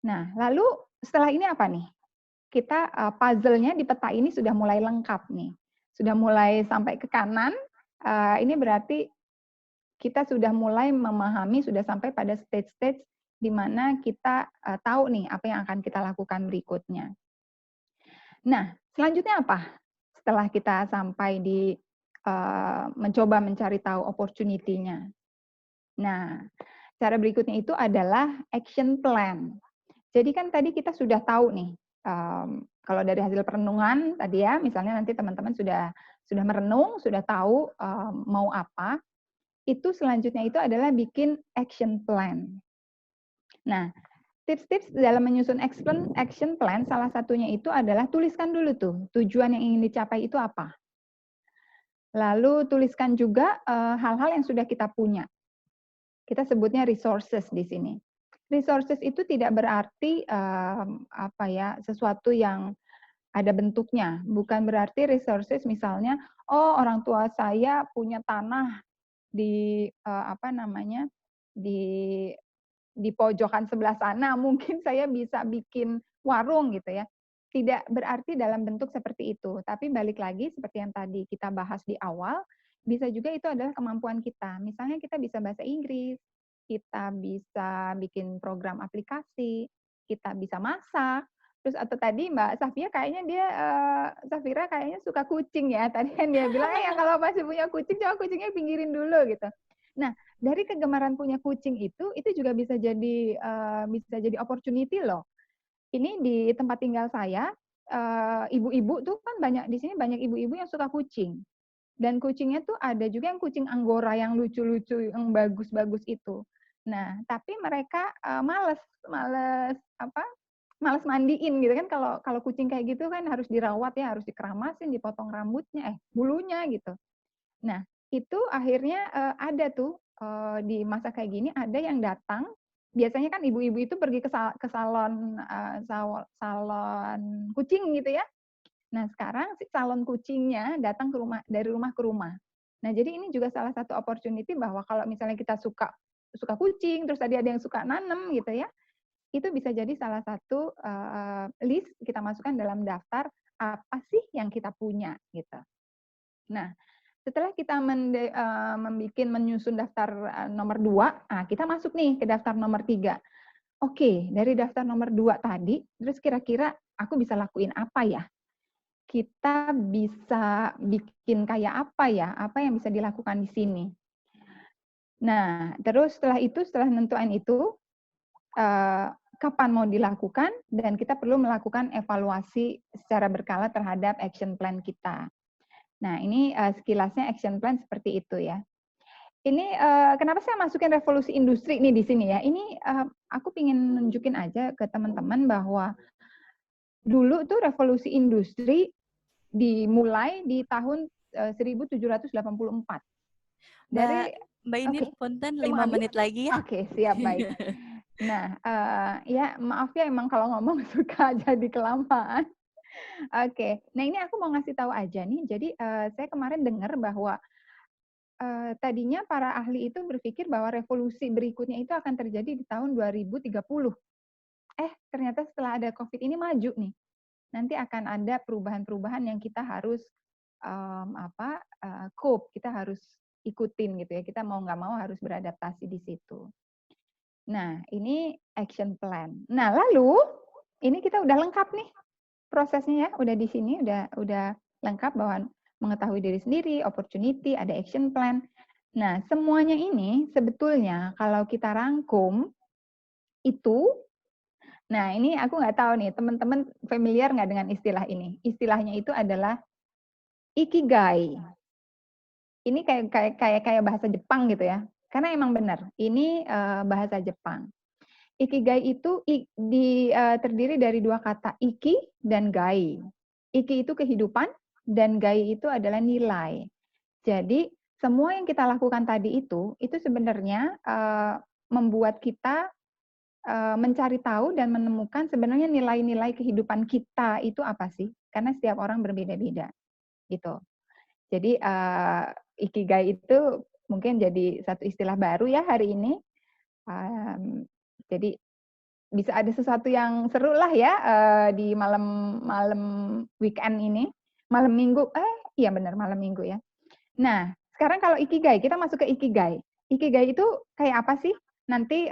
B: Nah, lalu setelah ini apa nih? Kita puzzle-nya di peta ini sudah mulai lengkap nih. Sudah mulai sampai ke kanan, ini berarti kita sudah mulai memahami, sudah sampai pada stage-stage di mana kita tahu nih apa yang akan kita lakukan berikutnya. Nah, selanjutnya apa? Setelah kita sampai di mencoba mencari tahu opportunity-nya. Nah, cara berikutnya itu adalah action plan. Jadi kan tadi kita sudah tahu nih, kalau dari hasil perenungan tadi ya, misalnya nanti teman-teman sudah merenung, sudah tahu mau apa, itu selanjutnya itu adalah bikin action plan. Nah, tips-tips dalam menyusun action plan, salah satunya itu adalah tuliskan dulu tuh, tujuan yang ingin dicapai itu apa. Lalu tuliskan juga hal-hal yang sudah kita punya. Kita sebutnya resources di sini. Resources itu tidak berarti sesuatu yang ada bentuknya. Bukan berarti resources misalnya, oh orang tua saya punya tanah di di pojokan sebelah sana, mungkin saya bisa bikin warung gitu ya. Tidak berarti dalam bentuk seperti itu, tapi balik lagi seperti yang tadi kita bahas di awal, bisa juga itu adalah kemampuan kita. Misalnya kita bisa bahasa Inggris, kita bisa bikin program aplikasi, kita bisa masak, terus atau tadi Mbak Safira kayaknya suka kucing ya. Tadi kan dia bilang, ya kalau masih punya kucing, coba kucingnya pinggirin dulu gitu. Nah, dari kegemaran punya kucing itu juga bisa jadi opportunity loh. Ini di tempat tinggal saya, ibu-ibu tuh kan banyak di sini, banyak ibu-ibu yang suka kucing. Dan kucingnya tuh ada juga yang kucing Anggora yang lucu-lucu, yang bagus-bagus itu. Nah, tapi mereka males mandiin gitu kan. Kalau kucing kayak gitu kan harus dirawat ya, harus dikeramasin, dipotong rambutnya, bulunya gitu. Nah, itu akhirnya ada tuh di masa kayak gini ada yang datang. Biasanya kan ibu-ibu itu pergi ke salon kucing gitu ya. Nah, sekarang si salon kucingnya datang dari rumah ke rumah. Nah, jadi ini juga salah satu opportunity bahwa kalau misalnya kita suka kucing, terus tadi ada yang suka nanem gitu ya, itu bisa jadi salah satu list kita masukkan dalam daftar apa sih yang kita punya gitu. Nah, setelah kita menyusun daftar nomor 2, kita masuk nih ke daftar nomor 3. Oke, dari daftar nomor 2 tadi, terus kira-kira aku bisa lakuin apa ya? Kita bisa bikin kayak apa ya? Apa yang bisa dilakukan di sini? Nah, terus setelah nentuin itu, kapan mau dilakukan, dan kita perlu melakukan evaluasi secara berkala terhadap action plan kita. Nah, ini sekilasnya action plan seperti itu ya. Ini kenapa saya masukin revolusi industri nih di sini ya? Ini aku ingin nunjukin aja ke teman-teman bahwa dulu tuh revolusi industri dimulai di tahun 1784. Dari
A: Mbak Indi, punten 5 menit lagi ya.
B: Oke, siap, baik. Nah, ya maaf ya emang kalau ngomong suka jadi kelamaan. Oke, nah ini aku mau ngasih tahu aja nih. Jadi saya kemarin dengar bahwa tadinya para ahli itu berpikir bahwa revolusi berikutnya itu akan terjadi di tahun 2030. Ternyata setelah ada COVID ini maju nih. Nanti akan ada perubahan-perubahan yang kita harus cope, kita harus ikutin gitu ya. Kita mau nggak mau harus beradaptasi di situ. Nah, ini action plan. Nah, lalu ini kita udah lengkap nih prosesnya ya, udah di sini, udah lengkap bahwa mengetahui diri sendiri, opportunity, ada action plan. Nah, semuanya ini sebetulnya kalau kita rangkum itu, nah ini aku nggak tahu nih, teman-teman familiar nggak dengan istilah ini? Istilahnya itu adalah ikigai. Ini kayak bahasa Jepang gitu ya. Karena emang benar, ini bahasa Jepang. Ikigai itu terdiri dari dua kata, iki dan gai. Iki itu kehidupan, dan gai itu adalah nilai. Jadi, semua yang kita lakukan tadi itu sebenarnya membuat kita mencari tahu dan menemukan sebenarnya nilai-nilai kehidupan kita itu apa sih? Karena setiap orang berbeda-beda, gitu. Jadi, ikigai itu mungkin jadi satu istilah baru ya hari ini. Jadi bisa ada sesuatu yang seru lah ya di malam weekend ini, malam minggu. Iya benar malam minggu ya. Nah, sekarang kalau ikigai, kita masuk ke ikigai. Ikigai itu kayak apa sih? Nanti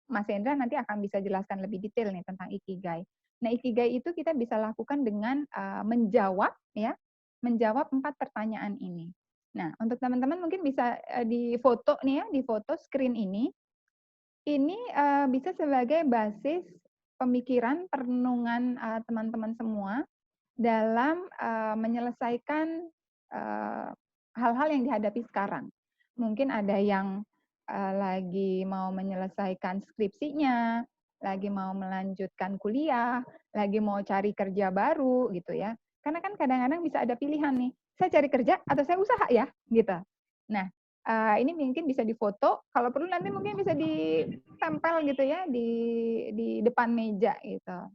B: Mas Hendra nanti akan bisa jelaskan lebih detail nih tentang ikigai. Nah, ikigai itu kita bisa lakukan dengan menjawab 4 pertanyaan ini. Nah, untuk teman-teman mungkin bisa difoto nih ya, difoto screen ini. Ini bisa sebagai basis pemikiran, perenungan teman-teman semua dalam menyelesaikan hal-hal yang dihadapi sekarang. Mungkin ada yang lagi mau menyelesaikan skripsinya, lagi mau melanjutkan kuliah, lagi mau cari kerja baru gitu ya. Karena kan kadang-kadang bisa ada pilihan nih, saya cari kerja atau saya usaha ya, gitu. Nah, ini mungkin bisa difoto, kalau perlu nanti mungkin bisa ditempel gitu ya di depan meja gitu.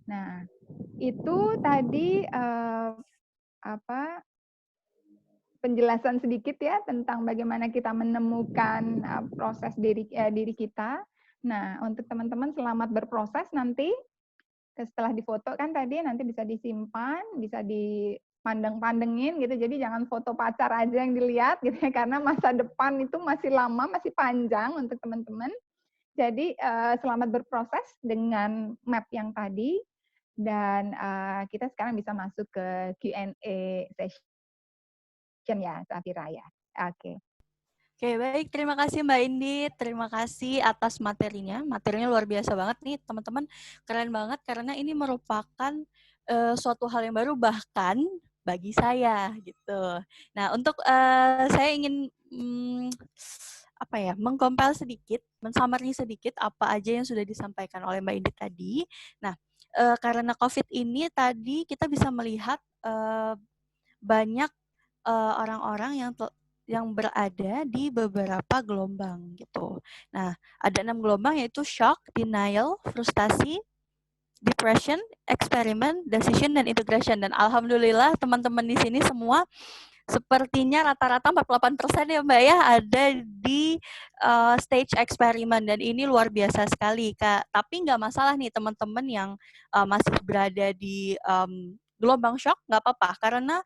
B: Nah, itu tadi penjelasan sedikit ya tentang bagaimana kita menemukan proses diri kita. Nah, untuk teman-teman selamat berproses nanti. Setelah difoto kan tadi nanti bisa disimpan, bisa dipandeng-pandengin gitu. Jadi jangan foto pacar aja yang dilihat gitu ya, karena masa depan itu masih lama, masih panjang untuk teman-teman. Jadi selamat berproses dengan map yang tadi, dan kita sekarang bisa masuk ke Q&A session ya, Safira ya. Oke.
A: Oke, baik. Terima kasih Mbak Indi. Terima kasih atas materinya. Materinya luar biasa banget nih, teman-teman. Keren banget karena ini merupakan suatu hal yang baru bahkan bagi saya gitu. Nah, untuk saya ingin mengkompil sedikit, mensummary sedikit apa aja yang sudah disampaikan oleh Mbak Indi tadi. Nah, karena COVID ini tadi kita bisa melihat banyak orang-orang yang berada di beberapa gelombang gitu. Nah, ada 6 gelombang yaitu shock, denial, frustasi, depression, experiment, decision, dan integration. Dan alhamdulillah teman-teman di sini semua sepertinya rata-rata 48% ya Mbak ya ada di stage eksperimen, dan ini luar biasa sekali Kak. Tapi nggak masalah nih teman-teman yang masih berada di gelombang shock, nggak apa-apa karena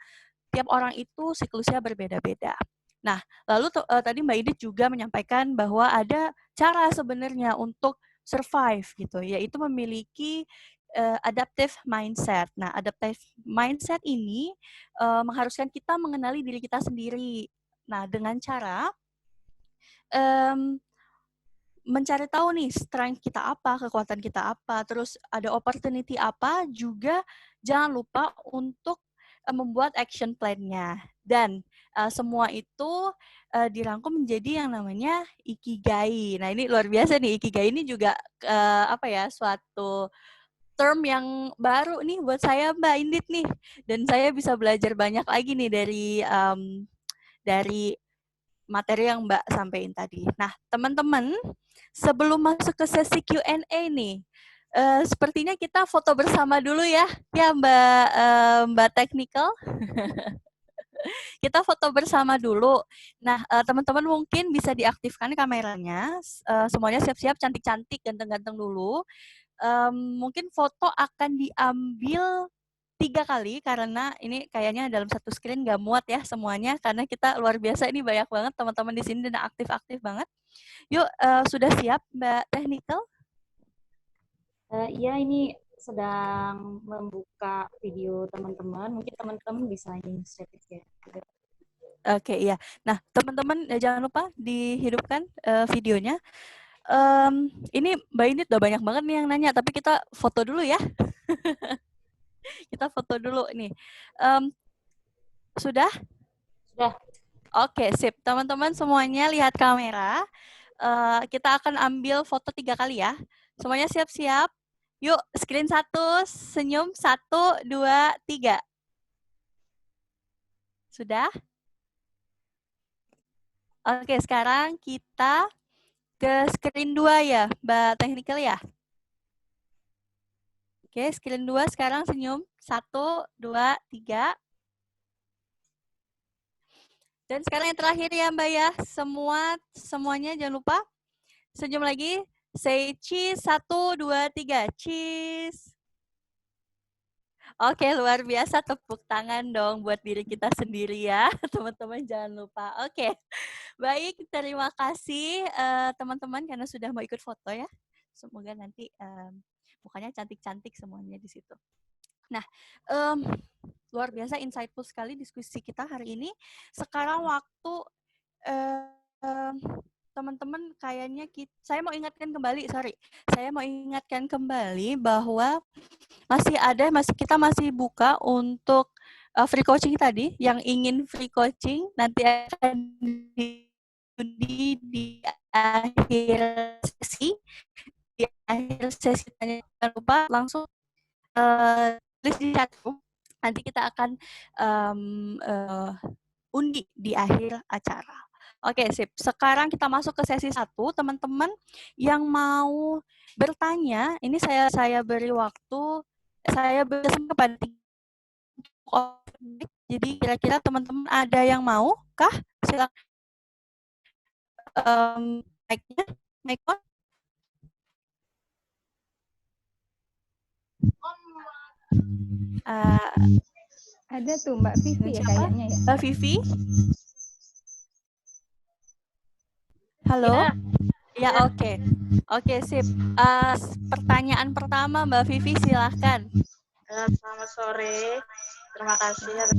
A: tiap orang itu siklusnya berbeda-beda. Nah, lalu tadi Mbak Idit juga menyampaikan bahwa ada cara sebenarnya untuk survive gitu, yaitu memiliki adaptive mindset. Nah, adaptive mindset ini mengharuskan kita mengenali diri kita sendiri. Nah, dengan cara mencari tahu nih strength kita apa, kekuatan kita apa, terus ada opportunity apa, juga jangan lupa untuk membuat action plan-nya. Dan semua itu dirangkum menjadi yang namanya ikigai. Nah, ini luar biasa nih, ikigai ini juga suatu term yang baru nih buat saya, Mbak Indit nih. Dan saya bisa belajar banyak lagi nih dari materi yang Mbak sampaikan tadi. Nah, teman-teman, sebelum masuk ke sesi Q&A nih, sepertinya kita foto bersama dulu ya, Mbak Technical. Kita foto bersama dulu. Nah, teman-teman mungkin bisa diaktifkan kameranya. Semuanya siap-siap, cantik-cantik, ganteng-ganteng dulu. Mungkin foto akan diambil 3 kali karena ini kayaknya dalam satu screen nggak muat ya semuanya karena kita luar biasa ini banyak banget teman-teman di sini dan aktif-aktif banget. Yuk, sudah siap Mbak Technical?
D: Iya, ini sedang membuka video teman-teman. Mungkin teman-teman bisa ini share ya.
A: Oke, iya. Nah, teman-teman jangan lupa dihidupkan videonya. Ini Mbak Init udah banyak banget nih yang nanya, tapi kita foto dulu ya. Kita foto dulu nih. Sudah?
D: Sudah.
A: Oke, sip. Teman-teman semuanya lihat kamera. Kita akan ambil foto 3 kali ya. Semuanya siap-siap. Yuk, screen 1, senyum 1, 2, 3. Sudah? Oke, sekarang kita ke screen 2 ya, Mbak Technical ya. Oke, screen 2 sekarang senyum. 1, 2, 3. Dan sekarang yang terakhir ya Mbak ya. Semuanya jangan lupa. Senyum lagi. Say cheese. 1, 2, 3. Cheese. Oke, luar biasa. Tepuk tangan dong buat diri kita sendiri ya. Teman-teman jangan lupa. Oke. Baik, terima kasih teman-teman karena sudah mau ikut foto ya. Semoga nanti mukanya cantik-cantik semuanya di situ. Nah, luar biasa insightful sekali diskusi kita hari ini. Sekarang waktu teman-teman kayaknya saya mau ingatkan kembali bahwa kita masih buka untuk free coaching tadi. Yang ingin free coaching nanti akan diundi di akhir sesi. Di akhir sesi tanya, jangan lupa langsung tulis di chat. Nanti kita akan undi di akhir acara. Oke, sip. Sekarang kita masuk ke sesi 1. Teman-teman yang mau bertanya, ini saya beri waktu, saya beri kepada 3. Jadi kira-kira teman-teman ada yang mau kah? Silakan. Mic on.
B: Ada tuh Mbak Vivi ya kayaknya ya.
A: Mbak Vivi? Halo? Ya, oke. Oke, sip. Pertanyaan pertama Mbak Vivi, silahkan.
E: Selamat sore. Terima kasih atas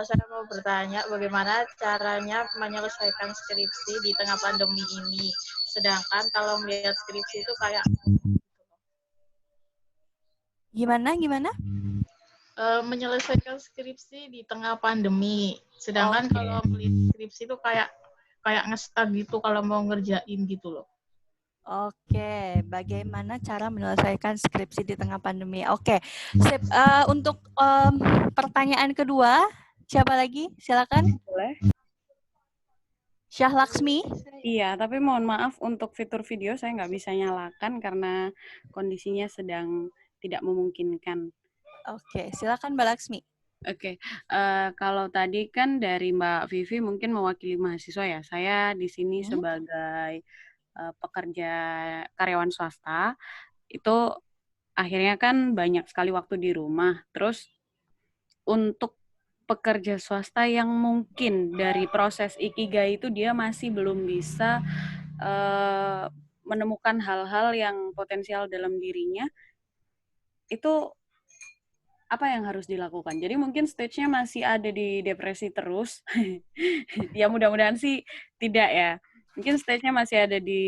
E: saya mau bertanya bagaimana caranya menyelesaikan skripsi di tengah pandemi ini. Sedangkan kalau melihat skripsi itu kayak
A: Gimana?
E: Menyelesaikan skripsi di tengah pandemi. Sedangkan kalau melihat skripsi itu kayak nge-stuck gitu kalau mau ngerjain gitu loh.
A: Oke, bagaimana cara menyelesaikan skripsi di tengah pandemi? Oke, sip. Untuk pertanyaan kedua, siapa lagi? Silakan.
F: Boleh.
A: Syah Laksmi.
F: Iya, tapi mohon maaf untuk fitur video saya nggak bisa nyalakan karena kondisinya sedang tidak memungkinkan.
A: Oke, silakan Mbak Laksmi.
F: Oke, kalau tadi kan dari Mbak Vivi mungkin mewakili mahasiswa ya. Saya di sini sebagai pekerja karyawan swasta, itu akhirnya kan banyak sekali waktu di rumah. Terus untuk pekerja swasta yang mungkin dari proses ikigai itu dia masih belum bisa menemukan hal-hal yang potensial dalam dirinya, itu apa yang harus dilakukan? Jadi mungkin stage-nya masih ada di depresi terus. Ya mudah-mudahan sih tidak ya. mungkin stage-nya masih ada di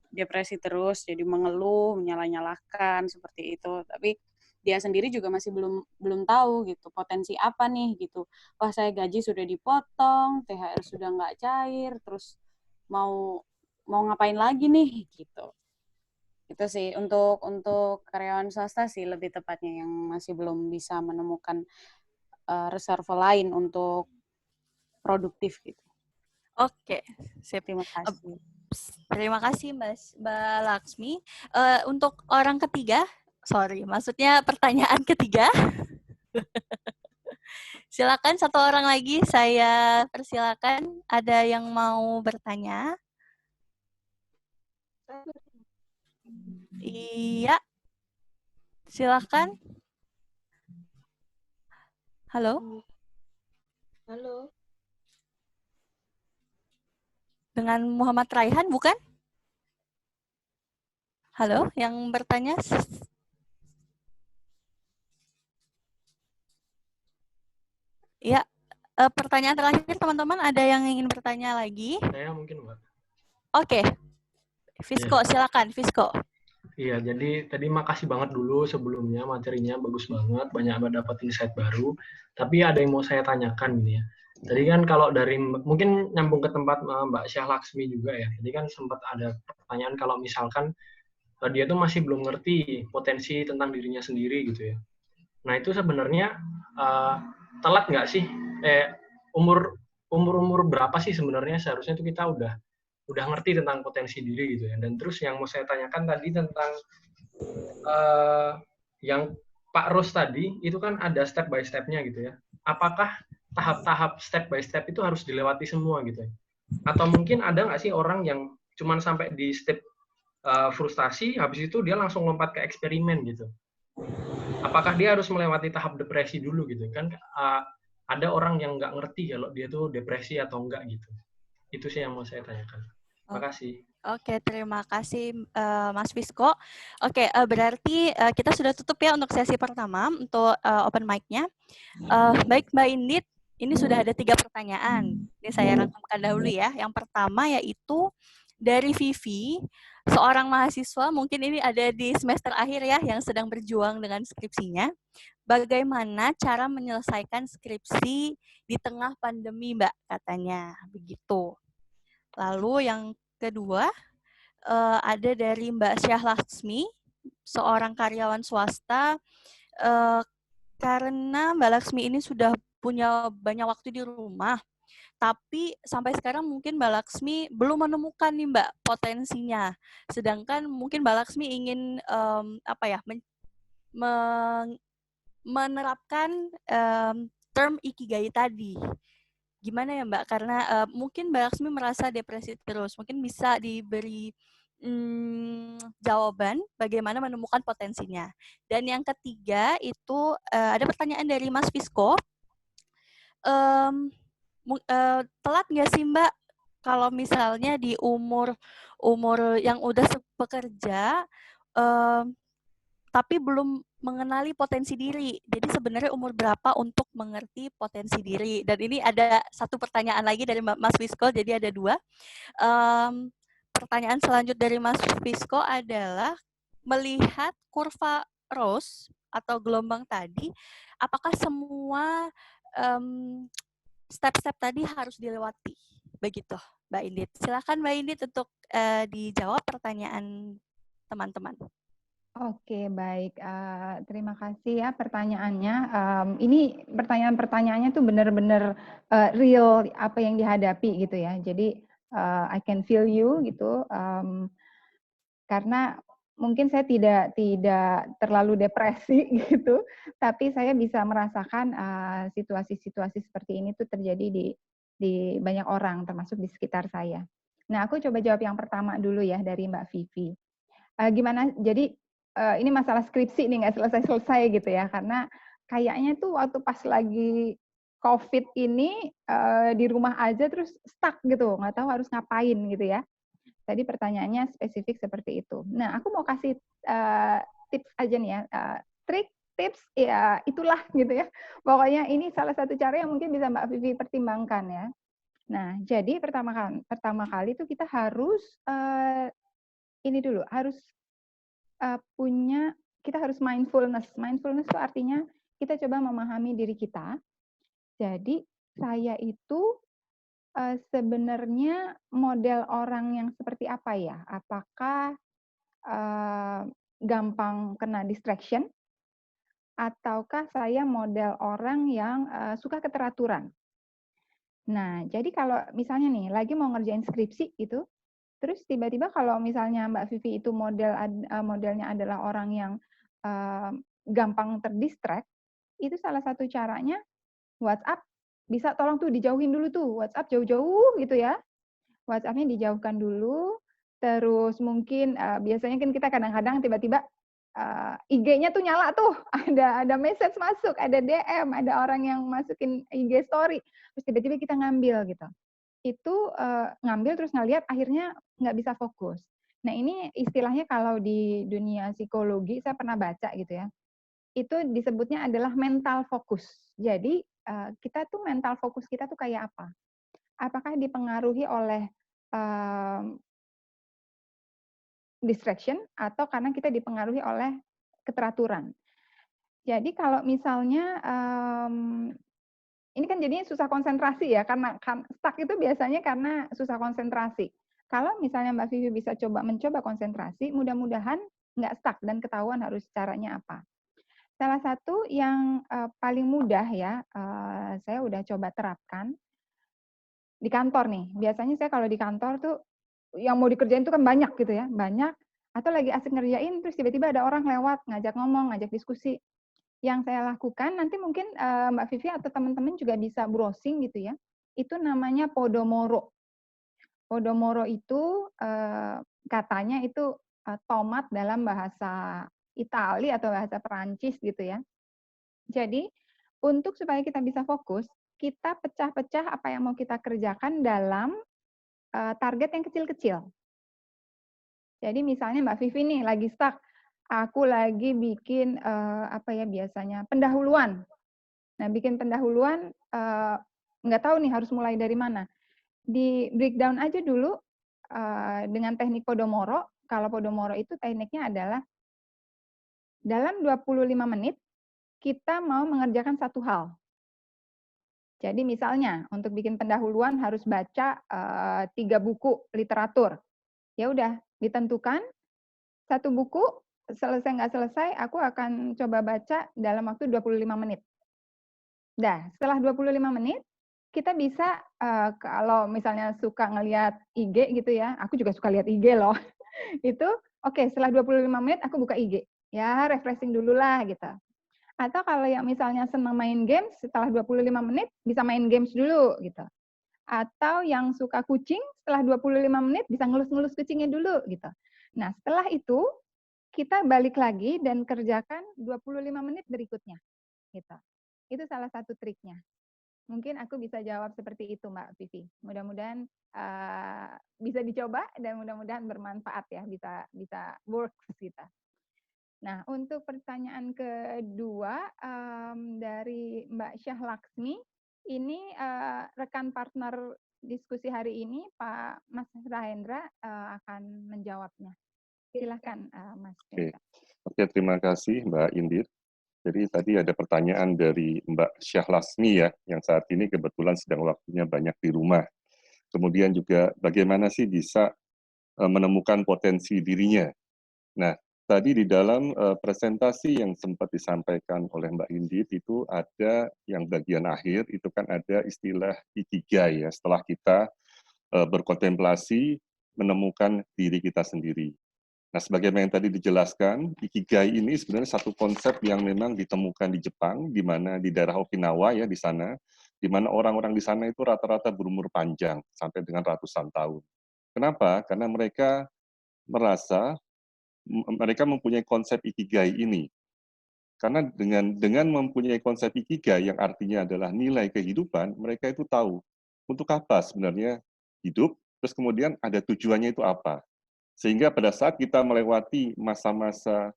F: depresi terus, jadi mengeluh, menyalah-nyalahkan seperti itu. Tapi dia sendiri juga masih belum tahu gitu potensi apa nih gitu. Wah, saya gaji sudah dipotong, THR sudah nggak cair, terus mau ngapain lagi nih gitu. Itu sih untuk karyawan swasta sih lebih tepatnya yang masih belum bisa menemukan reserve lain untuk produktif gitu.
A: Oke, sip.
F: Terima kasih.
A: Terima kasih Mbak Laksmi. Untuk orang ketiga, maksudnya pertanyaan ketiga. Silakan satu orang lagi, saya persilakan. Ada yang mau bertanya? Iya, silakan. Halo?
E: Halo.
A: Dengan Muhammad Raihan, bukan? Halo, yang bertanya? Ya, pertanyaan terakhir teman-teman, ada yang ingin bertanya lagi?
G: Saya mungkin, Mbak.
A: Oke, Fisco, silakan Fisco.
G: Iya, jadi tadi makasih banget dulu sebelumnya, materinya bagus banget, banyak dapat insight baru. Tapi ada yang mau saya tanyakan gini ya. Tadi kan kalau dari, mungkin nyambung ke tempat Mbak Syah Laksmi juga ya. Jadi kan sempat ada pertanyaan kalau misalkan dia tuh masih belum ngerti potensi tentang dirinya sendiri gitu ya. Nah itu sebenarnya telat nggak sih? Umur berapa sih sebenarnya seharusnya itu kita udah ngerti tentang potensi diri gitu ya. Dan terus yang mau saya tanyakan tadi tentang yang Pak Ros tadi, itu kan ada step by step-nya gitu ya. Apakah tahap-tahap step by step itu harus dilewati semua gitu ya? Atau mungkin ada nggak sih orang yang cuman sampai di step frustasi, habis itu dia langsung lompat ke eksperimen gitu? Apakah dia harus melewati tahap depresi dulu gitu? Kan ada orang yang nggak ngerti kalau dia tuh depresi atau enggak gitu. Itu sih yang mau saya tanyakan. Terima kasih.
A: Oke, terima kasih Mas Fisco. Oke, berarti kita sudah tutup ya untuk sesi pertama, untuk open mic-nya. Baik Mbak Indit, ini sudah ada 3 pertanyaan. Ini saya rangkumkan dahulu ya. Yang pertama yaitu dari Vivi, seorang mahasiswa, mungkin ini ada di semester akhir ya, yang sedang berjuang dengan skripsinya. Bagaimana cara menyelesaikan skripsi di tengah pandemi, Mbak, katanya. Begitu. Lalu yang kedua, ada dari Mbak Syah Laksmi, seorang karyawan swasta. Karena Mbak Laksmi ini sudah punya banyak waktu di rumah, tapi sampai sekarang mungkin Mbak Laksmi belum menemukan nih Mbak potensinya. Sedangkan mungkin Mbak Laksmi ingin menerapkan term ikigai tadi. Gimana ya Mbak? Karena mungkin Mbak Laksmi merasa depresi terus. Mungkin bisa diberi jawaban bagaimana menemukan potensinya. Dan yang ketiga itu ada pertanyaan dari Mas Fisco. Telat nggak sih Mbak kalau misalnya di umur yang udah bekerja tapi belum mengenali potensi diri. Jadi sebenarnya umur berapa untuk mengerti potensi diri? Dan ini ada satu pertanyaan lagi dari Mas Fisco, jadi ada 2. Pertanyaan selanjutnya dari Mas Fisco adalah melihat kurva Rose atau gelombang tadi, apakah semua step-step tadi harus dilewati? Begitu, Mbak Indit. Silakan Mbak Indit untuk dijawab pertanyaan teman-teman.
B: Oke, baik. Terima kasih ya pertanyaannya. Ini pertanyaan-pertanyaannya tuh benar-benar real apa yang dihadapi gitu ya. Jadi I can feel you gitu. Karena mungkin saya tidak terlalu depresi gitu, tapi saya bisa merasakan situasi-situasi seperti ini tuh terjadi di banyak orang, termasuk di sekitar saya. Nah, aku coba jawab yang pertama dulu ya dari Mbak Vivi. Gimana? Jadi ini masalah skripsi nih nggak selesai-selesai gitu ya, karena kayaknya tuh waktu pas lagi COVID ini di rumah aja terus stuck gitu, nggak tahu harus ngapain gitu ya. Tadi pertanyaannya spesifik seperti itu. Nah, aku mau kasih tips aja nih ya, trik, tips, ya itulah gitu ya. Pokoknya ini salah satu cara yang mungkin bisa Mbak Vivi pertimbangkan ya. Nah, jadi pertama kali itu kita harus ini dulu, harus kita harus mindfulness. Mindfulness itu artinya kita coba memahami diri kita. Jadi saya itu sebenarnya model orang yang seperti apa ya? Apakah gampang kena distraction, ataukah saya model orang yang suka keteraturan? Nah, jadi kalau misalnya nih lagi mau ngerjain skripsi itu, terus tiba-tiba kalau misalnya Mbak Vivi itu modelnya adalah orang yang gampang terdistract, itu salah satu caranya WhatsApp bisa tolong tuh dijauhin dulu tuh, WhatsApp jauh-jauh gitu ya. WhatsApp-nya dijauhkan dulu, terus mungkin biasanya kan kita kadang-kadang tiba-tiba IG-nya tuh nyala tuh, ada message masuk, ada DM, ada orang yang masukin IG story, terus tiba-tiba kita ngambil gitu. Itu ngambil terus ngeliat akhirnya nggak bisa fokus. Nah ini istilahnya kalau di dunia psikologi, saya pernah baca gitu ya, itu disebutnya adalah mental fokus. Jadi kita tuh mental fokus kita tuh kayak apa? Apakah dipengaruhi oleh distraction atau karena kita dipengaruhi oleh keteraturan. Jadi kalau misalnya ini kan jadinya susah konsentrasi ya, karena stuck itu biasanya karena susah konsentrasi. Kalau misalnya Mbak Vivi bisa mencoba konsentrasi, mudah-mudahan nggak stuck dan ketahuan harus caranya apa. Salah satu yang paling mudah ya, saya udah coba terapkan di kantor nih. Biasanya saya kalau di kantor tuh yang mau dikerjain itu kan banyak gitu ya, banyak, atau lagi asik ngerjain terus tiba-tiba ada orang lewat ngajak ngomong, ngajak diskusi. Yang saya lakukan nanti mungkin Mbak Vivi atau teman-teman juga bisa browsing gitu ya. Itu namanya Podomoro. Podomoro itu katanya itu tomat dalam bahasa Itali atau bahasa Perancis gitu ya. Jadi untuk supaya kita bisa fokus, kita pecah-pecah apa yang mau kita kerjakan dalam target yang kecil-kecil. Jadi misalnya Mbak Vivi nih lagi stuck, aku lagi bikin apa ya biasanya pendahuluan. Nah bikin pendahuluan nggak tahu nih harus mulai dari mana. Di breakdown aja dulu dengan teknik Podomoro. Kalau Podomoro itu tekniknya adalah dalam 25 menit kita mau mengerjakan satu hal. Jadi misalnya untuk bikin pendahuluan harus baca 3 buku literatur. Ya udah, ditentukan satu buku, selesai nggak selesai, aku akan coba baca dalam waktu 25 menit. Dah, setelah 25 menit, kita bisa, kalau misalnya suka ngelihat IG gitu ya, aku juga suka lihat IG loh. Itu, oke, setelah 25 menit aku buka IG. Ya, refreshing dulu lah gitu. Atau kalau yang misalnya senang main games, setelah 25 menit bisa main games dulu gitu. Atau yang suka kucing, setelah 25 menit bisa ngelus-ngelus kucingnya dulu gitu. Nah, setelah itu kita balik lagi dan kerjakan 25 menit berikutnya gitu. Itu salah satu triknya. Mungkin aku bisa jawab seperti itu Mbak Vivi. Mudah-mudahan bisa dicoba dan mudah-mudahan bermanfaat ya, bisa works gitu. Nah, untuk pertanyaan kedua dari Mbak Syah Laksmi, ini rekan partner diskusi hari ini, Pak Mas Rahendra akan menjawabnya. Silahkan, Mas.
C: Oke, terima kasih Mbak Indir. Jadi tadi ada pertanyaan dari Mbak Syah Lasmi ya, yang saat ini kebetulan sedang waktunya banyak di rumah. Kemudian juga bagaimana sih bisa menemukan potensi dirinya. Nah, tadi di dalam presentasi yang sempat disampaikan oleh Mbak Indit itu ada yang bagian akhir, itu kan ada istilah ikigai ya, setelah kita berkontemplasi menemukan diri kita sendiri. Nah, sebagaimana yang tadi dijelaskan, ikigai ini sebenarnya satu konsep yang memang ditemukan di Jepang, di mana di daerah Okinawa ya di sana, di mana orang-orang di sana itu rata-rata berumur panjang sampai dengan ratusan tahun. Kenapa? Karena mereka merasa mereka mempunyai konsep ikigai ini. Karena dengan mempunyai konsep ikigai yang artinya adalah nilai kehidupan, mereka itu tahu untuk apa sebenarnya hidup, terus kemudian ada tujuannya itu apa. Sehingga pada saat kita melewati masa-masa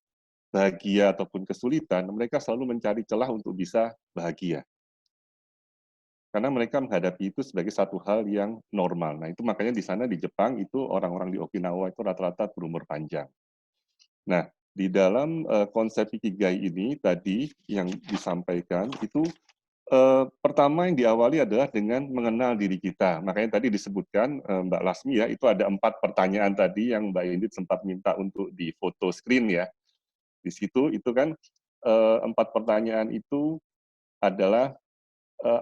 C: bahagia ataupun kesulitan, mereka selalu mencari celah untuk bisa bahagia. karena mereka menghadapi itu sebagai satu hal yang normal. Nah, itu makanya di sana di Jepang itu orang-orang di Okinawa itu rata-rata berumur panjang. Nah, di dalam konsep Ikigai ini tadi yang disampaikan itu pertama yang diawali adalah dengan mengenal diri kita. Makanya tadi disebutkan Mbak Lasmi ya, itu ada 4 pertanyaan tadi yang Mbak Indit sempat minta untuk di foto screen ya. Di situ itu kan 4 pertanyaan itu adalah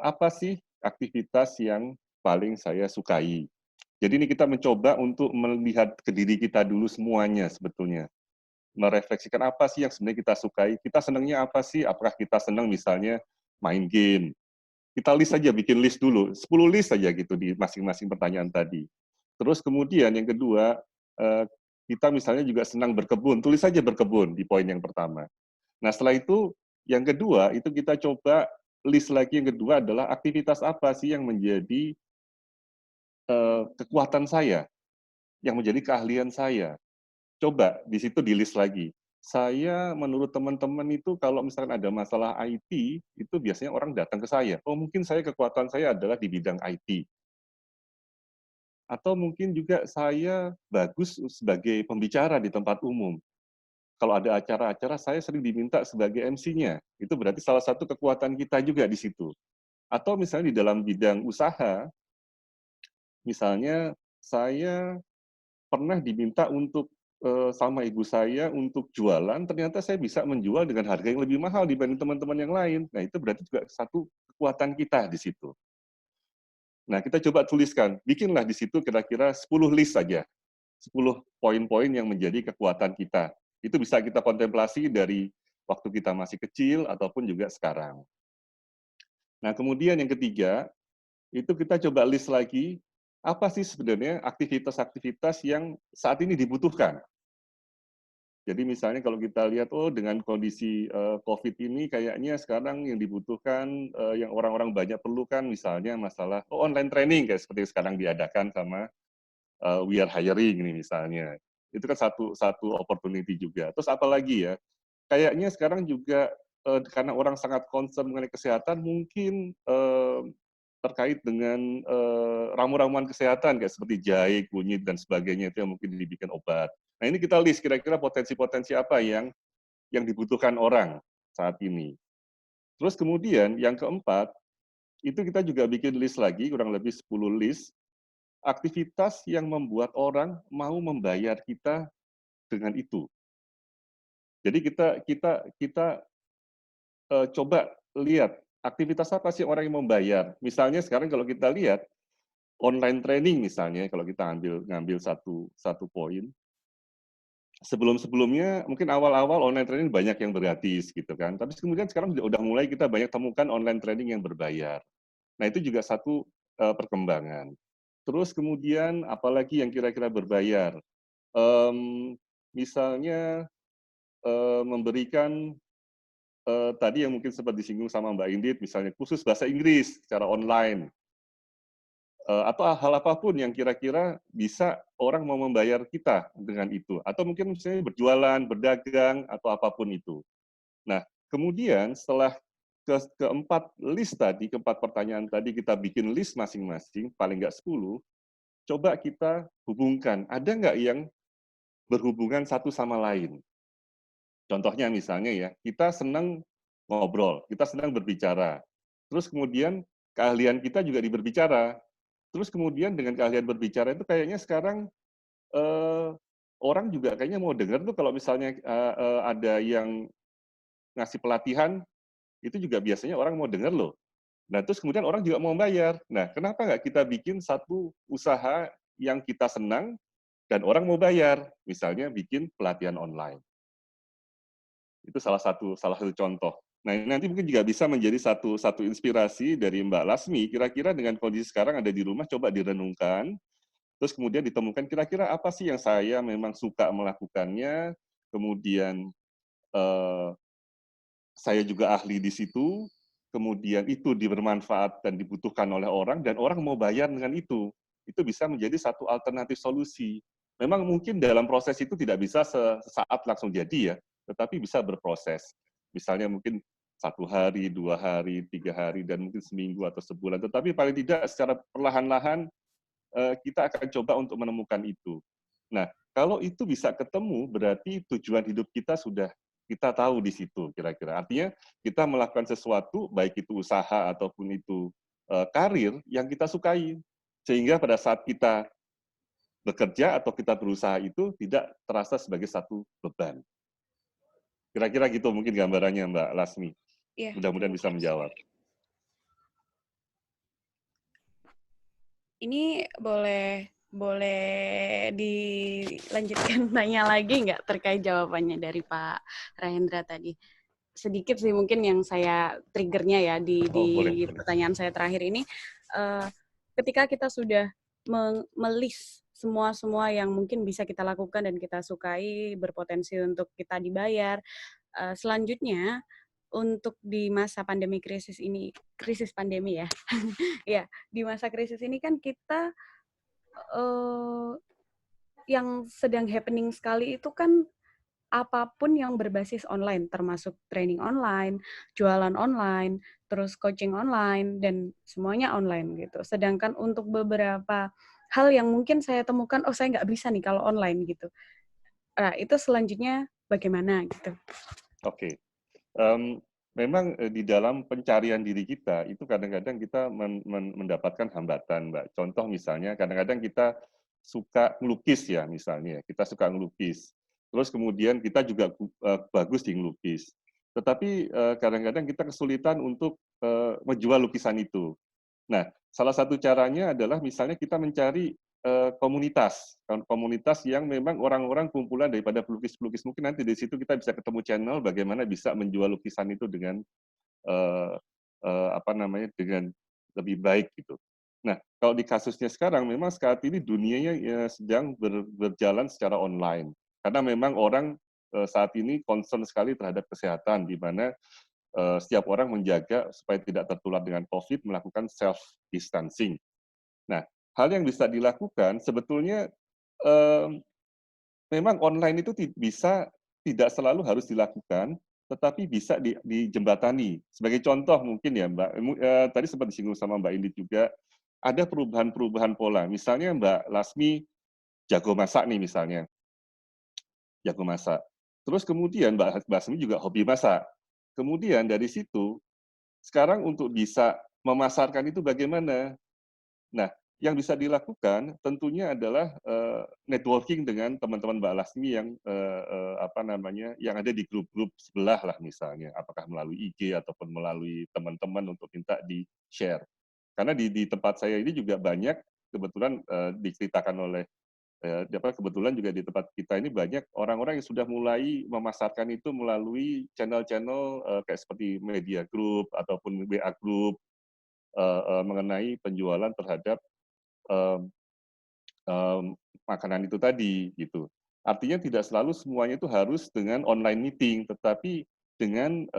C: apa sih aktivitas yang paling saya sukai. Jadi ini kita mencoba untuk melihat ke diri kita dulu semuanya sebetulnya. Merefleksikan apa sih yang sebenarnya kita sukai, kita senangnya apa sih, apakah kita senang misalnya main game. Kita list saja, bikin list dulu, 10 list saja gitu di masing-masing pertanyaan tadi. Terus kemudian yang kedua, kita misalnya juga senang berkebun, tulis saja berkebun di poin yang pertama. Nah setelah itu, yang kedua, itu kita coba list lagi yang kedua adalah aktivitas apa sih yang menjadi kekuatan saya, yang menjadi keahlian saya. Coba di situ di list lagi. Saya menurut teman-teman itu kalau misalkan ada masalah IT, itu biasanya orang datang ke saya. Oh mungkin saya kekuatan saya adalah di bidang IT. Atau mungkin juga saya bagus sebagai pembicara di tempat umum. Kalau ada acara-acara, saya sering diminta sebagai MC-nya. Itu berarti salah satu kekuatan kita juga di situ. Atau misalnya di dalam bidang usaha, misalnya saya pernah diminta untuk sama ibu saya untuk jualan, ternyata saya bisa menjual dengan harga yang lebih mahal dibanding teman-teman yang lain. Nah, itu berarti juga satu kekuatan kita di situ. Nah, kita coba tuliskan, bikinlah di situ kira-kira 10 list saja. 10 poin-poin yang menjadi kekuatan kita. Itu bisa kita kontemplasi dari waktu kita masih kecil ataupun juga sekarang. Nah, kemudian yang ketiga, itu kita coba list lagi, apa sih sebenarnya aktivitas-aktivitas yang saat ini dibutuhkan. Jadi misalnya kalau kita lihat, oh dengan kondisi COVID ini kayaknya sekarang yang dibutuhkan, yang orang-orang banyak perlukan misalnya masalah online training kayak seperti sekarang diadakan sama We Are Hiring ini misalnya. Itu kan satu opportunity juga. Terus apa lagi ya? Kayaknya sekarang juga karena orang sangat concern mengenai kesehatan, mungkin terkait dengan ramu-ramuan kesehatan kayak seperti jahe, kunyit dan sebagainya itu yang mungkin dibikin obat. Nah ini kita list kira-kira potensi-potensi apa yang dibutuhkan orang saat ini. Terus kemudian yang keempat, itu kita juga bikin list lagi, kurang lebih 10 list, aktivitas yang membuat orang mau membayar kita dengan itu. Jadi kita coba lihat aktivitas apa sih orang yang membayar. Misalnya sekarang kalau kita lihat online training misalnya, kalau kita ngambil satu poin, sebelum-sebelumnya mungkin awal-awal online training banyak yang gratis gitu kan. Tapi kemudian sekarang udah mulai kita banyak temukan online training yang berbayar. Nah itu juga satu perkembangan. Terus kemudian apalagi yang kira-kira berbayar? Misalnya memberikan tadi yang mungkin sempat disinggung sama Mbak Indit, misalnya khusus bahasa Inggris secara online. Atau hal apapun yang kira-kira bisa orang mau membayar kita dengan itu. Atau mungkin misalnya berjualan, berdagang, atau apapun itu. Nah, kemudian setelah keempat list tadi, keempat pertanyaan tadi, kita bikin list masing-masing, paling nggak 10, coba kita hubungkan. Ada nggak yang berhubungan satu sama lain? Contohnya misalnya ya, kita senang ngobrol, kita senang berbicara. Terus kemudian keahlian kita juga di berbicara. Terus kemudian dengan keahlian berbicara itu kayaknya sekarang orang juga kayaknya mau dengar tuh kalau misalnya ada yang ngasih pelatihan, itu juga biasanya orang mau dengar loh. Nah terus kemudian orang juga mau bayar. Nah kenapa nggak kita bikin satu usaha yang kita senang dan orang mau bayar? Misalnya bikin pelatihan online. Itu salah satu contoh. Nah, nanti mungkin juga bisa menjadi satu inspirasi dari Mbak Lasmi, kira-kira dengan kondisi sekarang ada di rumah, coba direnungkan, terus kemudian ditemukan kira-kira apa sih yang saya memang suka melakukannya, kemudian saya juga ahli di situ, kemudian itu bermanfaat dan dibutuhkan oleh orang, dan orang mau bayar dengan itu. Itu bisa menjadi satu alternatif solusi. Memang mungkin dalam proses itu tidak bisa sesaat langsung jadi ya, tetapi bisa berproses. Misalnya mungkin 1 hari, 2 hari, 3 hari, dan mungkin seminggu atau sebulan. Tetapi paling tidak secara perlahan-lahan kita akan coba untuk menemukan itu. Nah, kalau itu bisa ketemu, berarti tujuan hidup kita sudah kita tahu di situ kira-kira. Artinya kita melakukan sesuatu, baik itu usaha ataupun itu karir yang kita sukai. Sehingga pada saat kita bekerja atau kita berusaha itu tidak terasa sebagai satu beban. Kira-kira gitu mungkin gambarannya Mbak Lasmi.
F: Iya.
C: Mudah-mudahan bisa menjawab.
F: Ini boleh dilanjutkan tanya lagi nggak terkait jawabannya dari Pak Rahendra tadi? Sedikit sih mungkin yang saya triggernya ya di
C: boleh.
F: pertanyaan saya terakhir ini. Ketika kita sudah melis semua yang mungkin bisa kita lakukan dan kita sukai, berpotensi untuk kita dibayar, selanjutnya untuk di masa pandemi krisis pandemi ya, ya di masa krisis ini kan kita yang sedang happening sekali itu kan apapun yang berbasis online, termasuk training online, jualan online, terus coaching online, dan semuanya online gitu. Sedangkan untuk beberapa hal yang mungkin saya temukan, oh saya nggak bisa nih kalau online gitu. Nah, itu selanjutnya bagaimana gitu?
C: Oke. Memang di dalam pencarian diri kita itu kadang-kadang kita mendapatkan hambatan, Mbak. Contoh misalnya kadang-kadang kita suka ngelukis ya misalnya, kita suka ngelukis. Terus kemudian kita juga bagus di ngelukis. Tetapi kadang-kadang kita kesulitan untuk menjual lukisan itu. Nah, salah satu caranya adalah misalnya kita mencari komunitas yang memang orang-orang kumpulan daripada pelukis-pelukis. Mungkin nanti di situ kita bisa ketemu channel bagaimana bisa menjual lukisan itu dengan dengan lebih baik gitu. Nah, kalau di kasusnya sekarang memang saat ini dunianya sedang berjalan secara online. Karena memang orang saat ini concern sekali terhadap kesehatan, di mana setiap orang menjaga supaya tidak tertular dengan COVID, melakukan self distancing. Nah, hal yang bisa dilakukan sebetulnya memang online itu bisa tidak selalu harus dilakukan, tetapi bisa dijembatani. Sebagai contoh mungkin ya Mbak, tadi sempat disinggung sama Mbak Indi juga, ada perubahan-perubahan pola. Misalnya Mbak Lasmi jago masak nih misalnya, jago masak. Terus kemudian Mbak Lasmi juga hobi masak. Kemudian dari situ, sekarang untuk bisa memasarkan itu bagaimana? Nah, yang bisa dilakukan tentunya adalah networking dengan teman-teman Mbak Lasmi yang yang ada di grup-grup sebelah lah misalnya, apakah melalui IG ataupun melalui teman-teman untuk minta di-share. Karena di tempat saya ini juga banyak kebetulan diceritakan oleh kebetulan juga di tempat kita ini banyak orang-orang yang sudah mulai memasarkan itu melalui channel-channel kayak seperti media group ataupun WA group mengenai penjualan terhadap makanan itu tadi gitu. Artinya tidak selalu semuanya itu harus dengan online meeting, tetapi dengan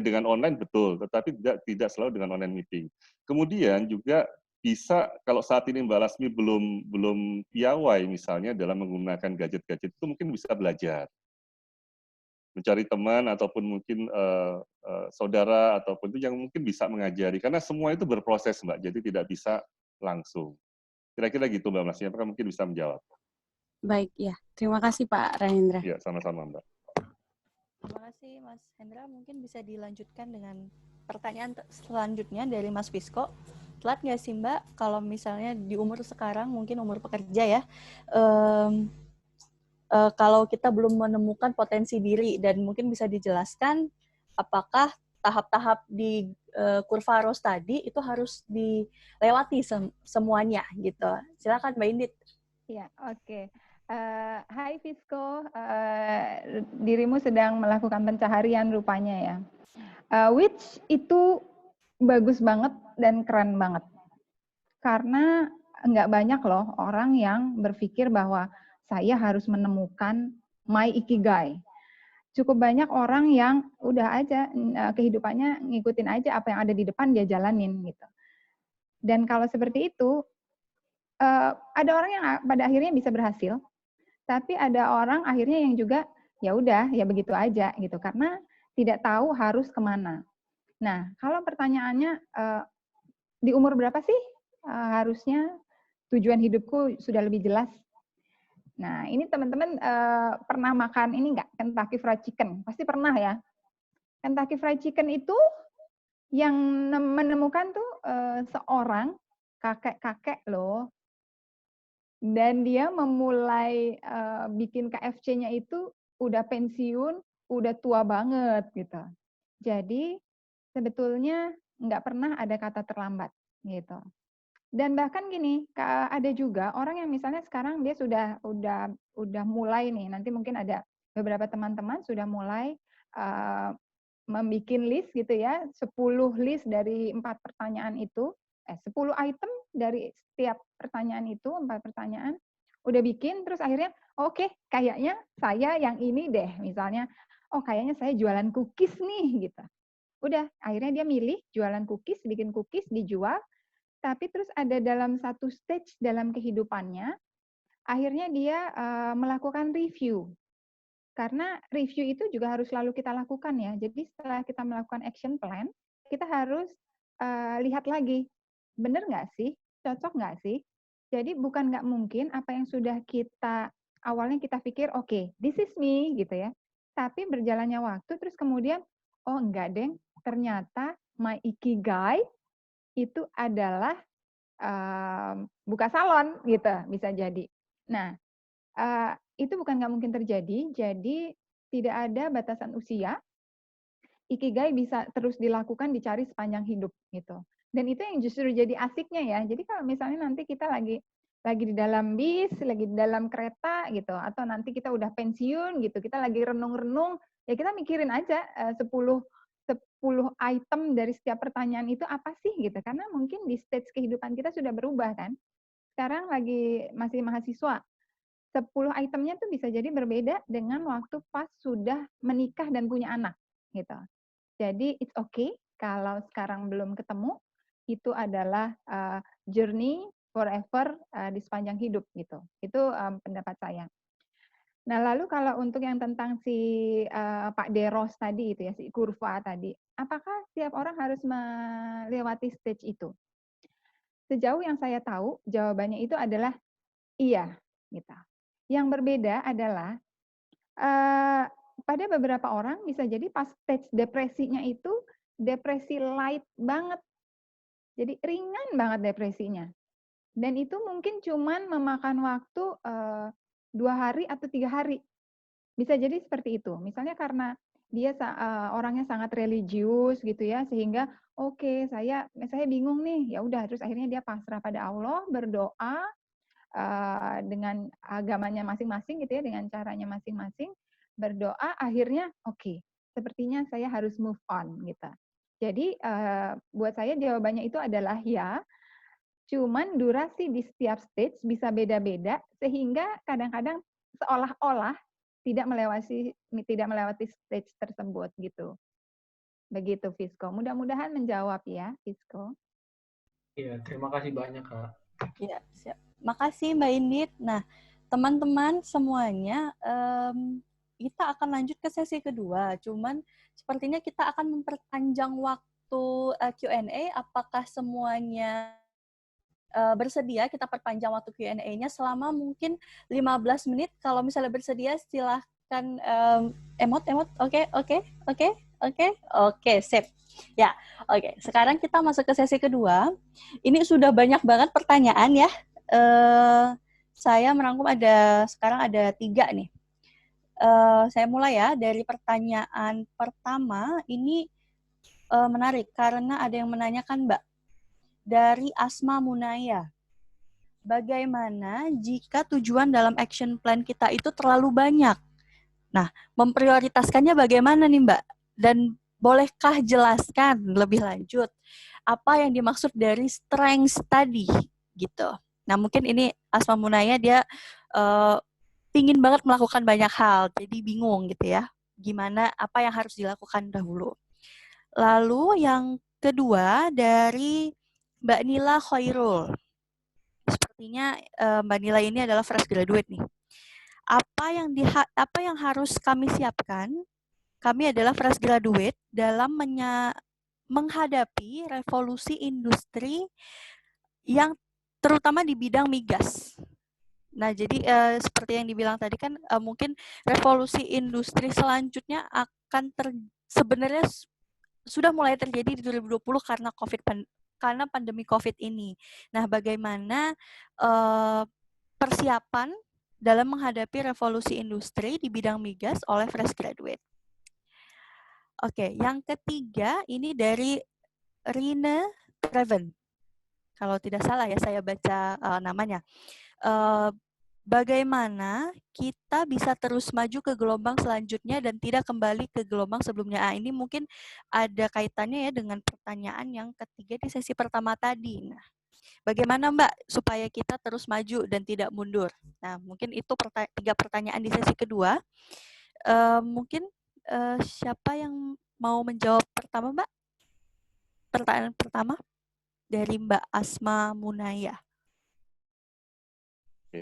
C: dengan online betul, tetapi tidak selalu dengan online meeting. Kemudian juga bisa kalau saat ini Mbak Lasmi belum piawai misalnya dalam menggunakan gadget-gadget itu mungkin bisa belajar. Mencari teman ataupun mungkin saudara ataupun itu yang mungkin bisa mengajari karena semua itu berproses Mbak, jadi tidak bisa langsung. Kira-kira gitu Mbak Lasmi, apakah mungkin bisa menjawab?
F: Baik, ya. Terima kasih Pak Rahendra.
C: Ya, sama-sama Mbak.
A: Terima kasih Mas Hendra. Mungkin bisa dilanjutkan dengan pertanyaan selanjutnya dari Mas Fisko. Telat nggak sih Mbak, kalau misalnya di umur sekarang, mungkin umur pekerja ya, kalau kita belum menemukan potensi diri, dan mungkin bisa dijelaskan apakah tahap-tahap di kurva ROS tadi itu harus dilewati semuanya gitu. Silakan Mbak Indit.
B: Ya, oke. Hai Fisko, dirimu sedang melakukan pencaharian rupanya ya. Which itu bagus banget dan keren banget. Karena nggak banyak loh orang yang berpikir bahwa saya harus menemukan my ikigai. Cukup banyak orang yang udah aja kehidupannya ngikutin aja apa yang ada di depan dia jalanin gitu. Dan kalau seperti itu, ada orang yang pada akhirnya bisa berhasil, tapi ada orang akhirnya yang juga ya udah ya begitu aja gitu. Karena tidak tahu harus kemana. Nah, kalau pertanyaannya di umur berapa sih harusnya tujuan hidupku sudah lebih jelas? Nah, ini teman-teman pernah makan ini nggak? Kentucky Fried Chicken. Pasti pernah ya. Kentucky Fried Chicken itu yang menemukan tuh seorang kakek-kakek loh. Dan dia memulai bikin KFC-nya itu udah pensiun, udah tua banget gitu. Jadi sebetulnya nggak pernah ada kata terlambat gitu. Dan bahkan gini, ada juga orang yang misalnya sekarang dia udah mulai nih, nanti mungkin ada beberapa teman-teman sudah mulai membuat list gitu ya, 10 list dari 4 pertanyaan itu, 10 item dari setiap pertanyaan itu, 4 pertanyaan, udah bikin, terus akhirnya, oke, kayaknya saya yang ini deh, misalnya, oh kayaknya saya jualan cookies nih, gitu. Udah, akhirnya dia milih jualan cookies, bikin cookies, dijual, tapi terus ada dalam satu stage dalam kehidupannya, akhirnya dia melakukan review. Karena review itu juga harus selalu kita lakukan ya. Jadi setelah kita melakukan action plan, kita harus lihat lagi, benar nggak sih? Cocok nggak sih? Jadi bukan nggak mungkin apa yang sudah kita, awalnya kita pikir, oke, this is me, gitu ya. Tapi berjalannya waktu, terus kemudian, oh enggak deng, ternyata my ikigai itu adalah buka salon gitu, bisa jadi. Nah, itu bukan nggak mungkin terjadi, jadi tidak ada batasan usia. Ikigai bisa terus dilakukan, dicari sepanjang hidup gitu. Dan itu yang justru jadi asiknya ya. Jadi kalau misalnya nanti kita lagi di dalam bis, lagi di dalam kereta gitu, atau nanti kita udah pensiun gitu, kita lagi renung-renung, ya kita mikirin aja 10 item dari setiap pertanyaan itu apa sih gitu. Karena mungkin di stage kehidupan kita sudah berubah kan. Sekarang lagi masih mahasiswa, 10 itemnya tuh bisa jadi berbeda dengan waktu pas sudah menikah dan punya anak gitu. Jadi it's okay kalau sekarang belum ketemu, itu adalah journey forever di sepanjang hidup gitu. Itu pendapat saya. Nah, lalu kalau untuk yang tentang si Pak Deros tadi itu ya, si kurva tadi, apakah setiap orang harus melewati stage itu? Sejauh yang saya tahu, jawabannya itu adalah iya, gitu. Yang berbeda adalah pada beberapa orang bisa jadi pas stage depresinya itu depresi light banget. Jadi ringan banget depresinya. Dan itu mungkin cuman memakan waktu 2 hari atau 3 hari. Bisa jadi seperti itu. Misalnya karena dia orangnya sangat religius gitu ya, sehingga oke, saya bingung nih, ya udah, terus akhirnya dia pasrah pada Allah, berdoa dengan agamanya masing-masing gitu ya, dengan caranya masing-masing, berdoa, akhirnya oke, sepertinya saya harus move on gitu. Jadi buat saya jawabannya itu adalah ya, cuman durasi di setiap stage bisa beda-beda, sehingga kadang-kadang seolah-olah tidak melewati stage tersebut gitu. Begitu, Fisco. Mudah-mudahan menjawab ya, Fisco.
G: Iya, terima kasih banyak, Kak.
A: Iya, siap. Makasih Mbak Indit. Nah, teman-teman semuanya, kita akan lanjut ke sesi kedua. Cuman sepertinya kita akan memperpanjang waktu Q&A. Apakah semuanya bersedia kita perpanjang waktu Q&A-nya selama mungkin 15 menit. Kalau misalnya bersedia silahkan emot. Oke, sip. Ya, oke. Sekarang kita masuk ke sesi kedua. Ini sudah banyak banget pertanyaan ya. Saya merangkum sekarang ada 3 nih. Saya mulai ya dari pertanyaan pertama. Ini menarik karena ada yang menanyakan, Mbak, dari Asma Munaya. Bagaimana jika tujuan dalam action plan kita itu terlalu banyak? Nah, memprioritaskannya bagaimana nih, Mbak? Dan bolehkah jelaskan lebih lanjut apa yang dimaksud dari strengths tadi gitu. Nah, mungkin ini Asma Munaya dia pingin banget melakukan banyak hal, jadi bingung gitu ya. Gimana, apa yang harus dilakukan dahulu. Lalu yang kedua dari Mbak Nila Khairul. Sepertinya Mbak Nila ini adalah fresh graduate nih. Apa yang harus kami siapkan kami adalah fresh graduate dalam menghadapi revolusi industri yang terutama di bidang migas. Nah, jadi seperti yang dibilang tadi kan mungkin revolusi industri selanjutnya akan sebenarnya sudah mulai terjadi di 2020 karena pandemi COVID ini. Nah, bagaimana persiapan dalam menghadapi revolusi industri di bidang migas oleh fresh graduate. Oke, yang ketiga ini dari Rine Treven. Kalau tidak salah ya saya baca namanya. Bagaimana kita bisa terus maju ke gelombang selanjutnya dan tidak kembali ke gelombang sebelumnya. Ini mungkin ada kaitannya ya dengan pertanyaan yang ketiga di sesi pertama tadi. Nah, bagaimana Mbak supaya kita terus maju dan tidak mundur? Nah, mungkin itu 3 pertanyaan di sesi kedua. Mungkin siapa yang mau menjawab pertama, Mbak? Pertanyaan pertama dari Mbak Asma Munayah.
C: Oke,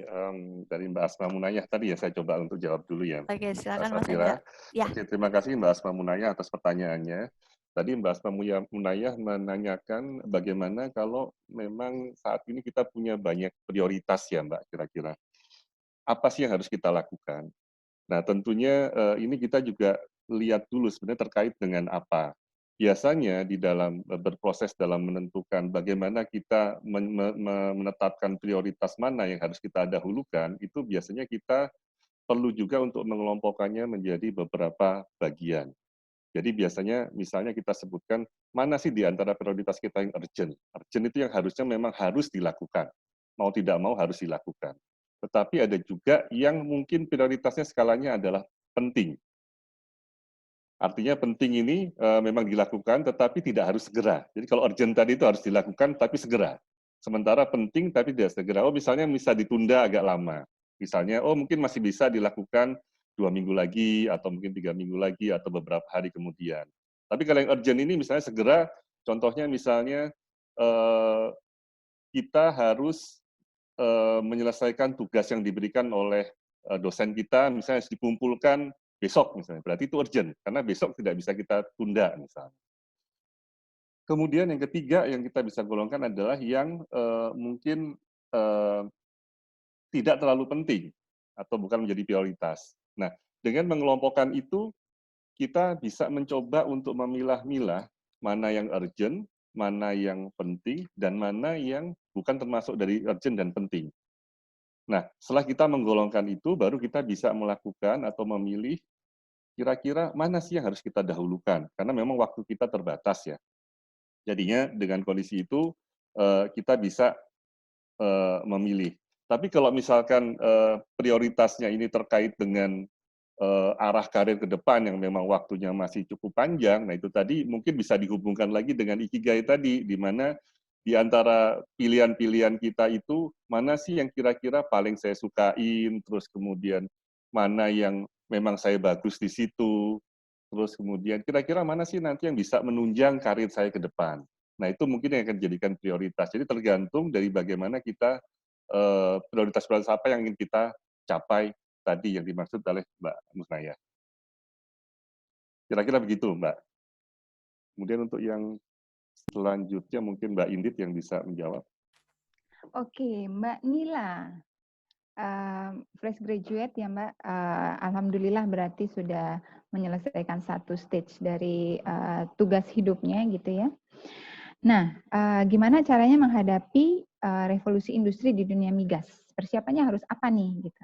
C: dari Mbak Asma Munayah tadi ya, saya coba untuk jawab dulu ya.
A: Oke, silakan Mas
C: Safira.
A: Ya.
C: Oke, terima kasih Mbak Asma Munayah atas pertanyaannya. Tadi Mbak Asma Munayah menanyakan bagaimana kalau memang saat ini kita punya banyak prioritas ya Mbak, kira-kira. Apa sih yang harus kita lakukan? Nah, tentunya ini kita juga lihat dulu sebenarnya terkait dengan apa. Biasanya di dalam berproses dalam menentukan bagaimana kita menetapkan prioritas mana yang harus kita dahulukan, itu biasanya kita perlu juga untuk mengelompokkannya menjadi beberapa bagian. Jadi biasanya misalnya kita sebutkan mana sih di antara prioritas kita yang urgent. Urgent itu yang harusnya memang harus dilakukan. Mau tidak mau harus dilakukan. Tetapi ada juga yang mungkin prioritasnya skalanya adalah penting. Artinya penting ini memang dilakukan, tetapi tidak harus segera. Jadi kalau urgent tadi itu harus dilakukan, tapi segera. Sementara penting, tapi tidak segera. Oh, misalnya bisa ditunda agak lama. Misalnya, oh mungkin masih bisa dilakukan 2 minggu lagi, atau mungkin 3 minggu lagi, atau beberapa hari kemudian. Tapi kalau yang urgent ini misalnya segera, contohnya misalnya kita harus menyelesaikan tugas yang diberikan oleh dosen kita, misalnya dikumpulkan besok misalnya, berarti itu urgent, karena besok tidak bisa kita tunda misalnya. Kemudian yang ketiga yang kita bisa golongkan adalah yang mungkin tidak terlalu penting atau bukan menjadi prioritas. Nah, dengan mengelompokkan itu, kita bisa mencoba untuk memilah-milah mana yang urgent, mana yang penting, dan mana yang bukan termasuk dari urgent dan penting. Nah, setelah kita menggolongkan itu, baru kita bisa melakukan atau memilih kira-kira mana sih yang harus kita dahulukan, karena memang waktu kita terbatas ya. Jadinya dengan kondisi itu kita bisa memilih. Tapi kalau misalkan prioritasnya ini terkait dengan arah karir ke depan yang memang waktunya masih cukup panjang, nah itu tadi mungkin bisa dihubungkan lagi dengan ikigai tadi, di mana di antara pilihan-pilihan kita itu mana sih yang kira-kira paling saya sukain, terus kemudian mana yang memang saya bagus di situ, terus kemudian kira-kira mana sih nanti yang bisa menunjang karir saya ke depan. Nah, itu mungkin yang akan dijadikan prioritas. Jadi tergantung dari bagaimana kita, prioritas-prioritas apa yang ingin kita capai tadi yang dimaksud oleh Mbak Musnaya. Kira-kira begitu, Mbak. Kemudian untuk yang selanjutnya mungkin Mbak Indit yang bisa menjawab.
B: Oke, Mbak Nila. Fresh graduate ya Mbak, alhamdulillah berarti sudah menyelesaikan satu stage dari tugas hidupnya gitu ya. Nah, gimana caranya menghadapi revolusi industri di dunia migas? Persiapannya harus apa nih gitu?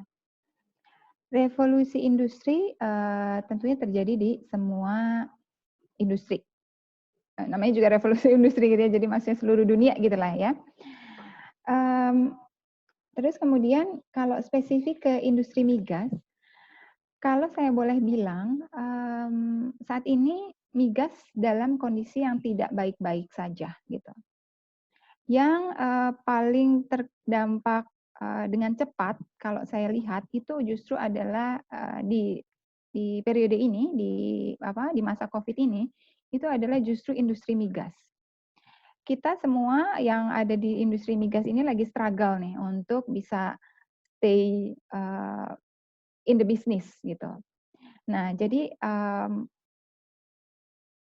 B: Revolusi industri tentunya terjadi di semua industri. Namanya juga revolusi industri gitu ya, jadi maksudnya seluruh dunia gitulah ya. Terus kemudian kalau spesifik ke industri migas, kalau saya boleh bilang, saat ini migas dalam kondisi yang tidak baik-baik saja gitu. Yang paling terdampak dengan cepat kalau saya lihat itu justru adalah di periode ini, di masa COVID ini, itu adalah justru industri migas. Kita semua yang ada di industri migas ini lagi struggle nih untuk bisa stay in the business gitu. Nah, jadi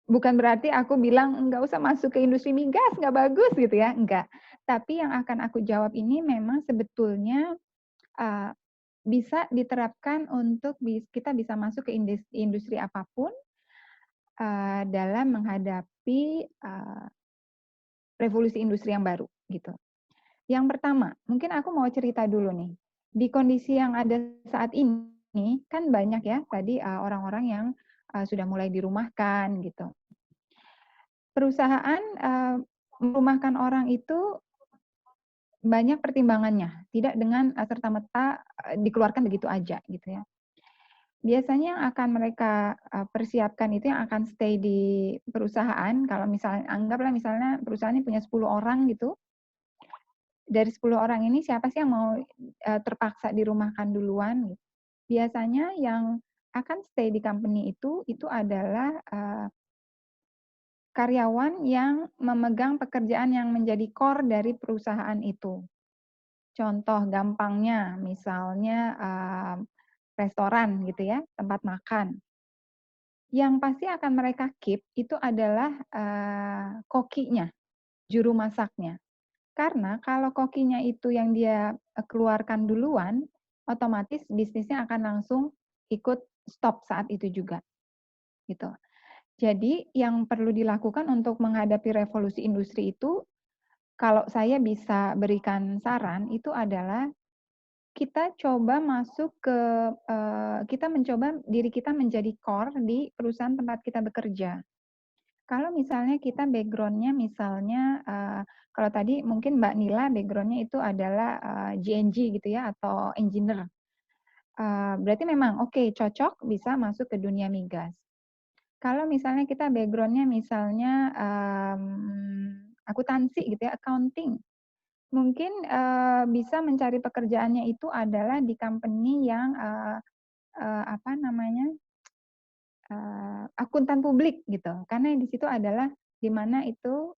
B: bukan berarti aku bilang nggak usah masuk ke industri migas, nggak bagus gitu ya, enggak. Tapi yang akan aku jawab ini memang sebetulnya bisa diterapkan untuk kita bisa masuk ke industri apapun dalam menghadapi revolusi industri yang baru gitu. Yang pertama, mungkin aku mau cerita dulu nih. Di kondisi yang ada saat ini kan banyak ya tadi orang-orang yang sudah mulai dirumahkan gitu. Perusahaan merumahkan orang itu banyak pertimbangannya, tidak dengan serta-merta dikeluarkan begitu aja gitu ya. Biasanya yang akan mereka persiapkan itu yang akan stay di perusahaan, kalau misalnya anggaplah misalnya perusahaan ini punya 10 orang gitu, dari 10 orang ini siapa sih yang mau terpaksa dirumahkan duluan gitu. Biasanya yang akan stay di company itu adalah karyawan yang memegang pekerjaan yang menjadi core dari perusahaan itu. Contoh gampangnya misalnya restoran gitu ya, tempat makan. Yang pasti akan mereka keep itu adalah kokinya, juru masaknya. Karena kalau kokinya itu yang dia keluarkan duluan, otomatis bisnisnya akan langsung ikut stop saat itu juga. Gitu. Jadi yang perlu dilakukan untuk menghadapi revolusi industri itu, kalau saya bisa berikan saran, itu adalah kita coba masuk ke, kita mencoba diri kita menjadi core di perusahaan tempat kita bekerja. Kalau misalnya kita background-nya misalnya, kalau tadi mungkin Mbak Nila background-nya itu adalah GNG gitu ya, atau engineer. Berarti memang oke, cocok bisa masuk ke dunia migas. Kalau misalnya kita background-nya misalnya akuntansi gitu ya, accounting. Mungkin bisa mencari pekerjaannya itu adalah di company yang apa namanya, akuntan publik gitu. Karena di situ adalah di mana itu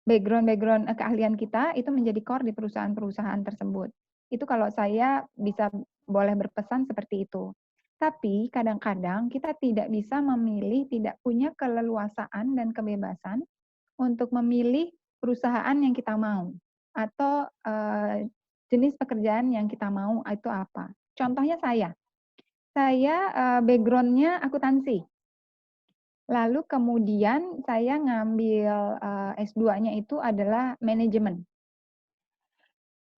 B: background keahlian kita itu menjadi core di perusahaan-perusahaan tersebut. Itu kalau saya bisa boleh berpesan seperti itu. Tapi kadang-kadang kita tidak bisa memilih, tidak punya keleluasaan dan kebebasan untuk memilih perusahaan yang kita mau atau jenis pekerjaan yang kita mau itu apa. Contohnya saya background-nya akuntansi. Lalu kemudian saya ngambil S2-nya itu adalah manajemen.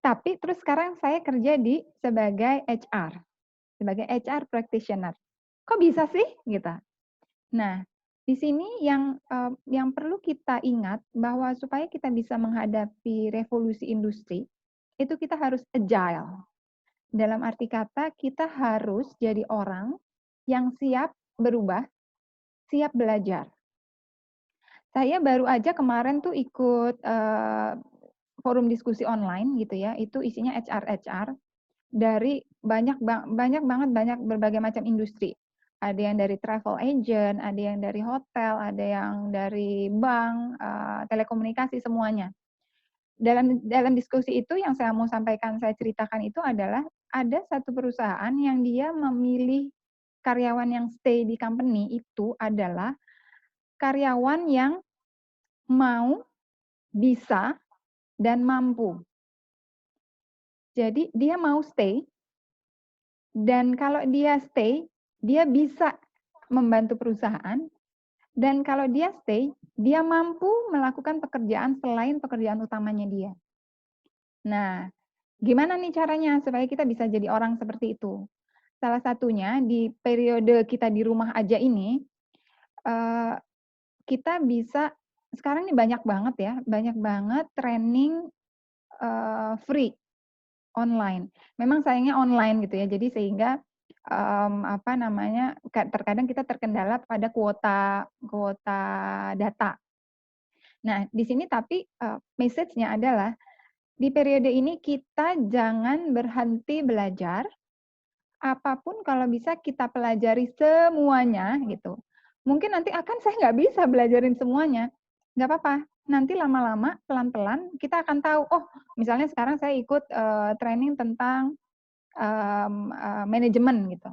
B: Tapi terus sekarang saya kerja sebagai HR practitioner. Kok bisa sih gitu? Nah, di sini yang perlu kita ingat bahwa supaya kita bisa menghadapi revolusi industri, itu kita harus agile. Dalam arti kata, kita harus jadi orang yang siap berubah, siap belajar. Saya baru aja kemarin tuh ikut forum diskusi online gitu ya, itu isinya HR dari banyak berbagai macam industri. Ada yang dari travel agent, ada yang dari hotel, ada yang dari bank, telekomunikasi semuanya. Dalam diskusi itu yang saya mau sampaikan, saya ceritakan itu adalah ada satu perusahaan yang dia memilih karyawan yang stay di company itu adalah karyawan yang mau, bisa, dan mampu. Jadi dia mau stay, dan kalau dia stay, dia bisa membantu perusahaan, dan kalau dia stay, dia mampu melakukan pekerjaan selain pekerjaan utamanya dia. Nah, gimana nih caranya supaya kita bisa jadi orang seperti itu? Salah satunya di periode kita di rumah aja ini, kita bisa, sekarang ini banyak banget training free online. Memang sayangnya online gitu ya, jadi sehingga terkadang kita terkendala pada kuota data. Nah, di sini tapi message-nya adalah di periode ini kita jangan berhenti belajar. Apapun kalau bisa kita pelajari semuanya gitu. Mungkin nanti saya nggak bisa belajarin semuanya. Nggak apa-apa. Nanti lama-lama, pelan-pelan kita akan tahu, oh misalnya sekarang saya ikut training tentang manajemen gitu.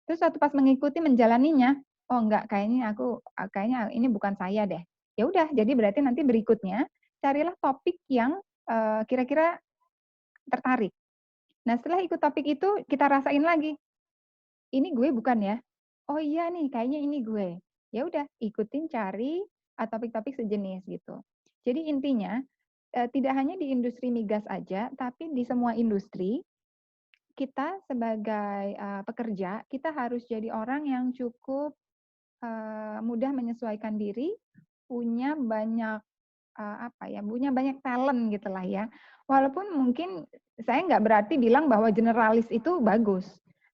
B: Terus waktu pas mengikuti menjalaninya, oh enggak, kayaknya ini bukan saya deh. Ya udah, jadi berarti nanti berikutnya carilah topik yang kira-kira tertarik. Nah, setelah ikut topik itu kita rasain lagi. Ini gue bukan ya? Oh iya nih, kayaknya ini gue. Ya udah, ikutin cari topik-topik sejenis gitu. Jadi intinya tidak hanya di industri migas aja, tapi di semua industri kita sebagai pekerja, kita harus jadi orang yang cukup mudah menyesuaikan diri, punya banyak punya banyak talent gitulah ya. Walaupun mungkin saya nggak berarti bilang bahwa generalis itu bagus,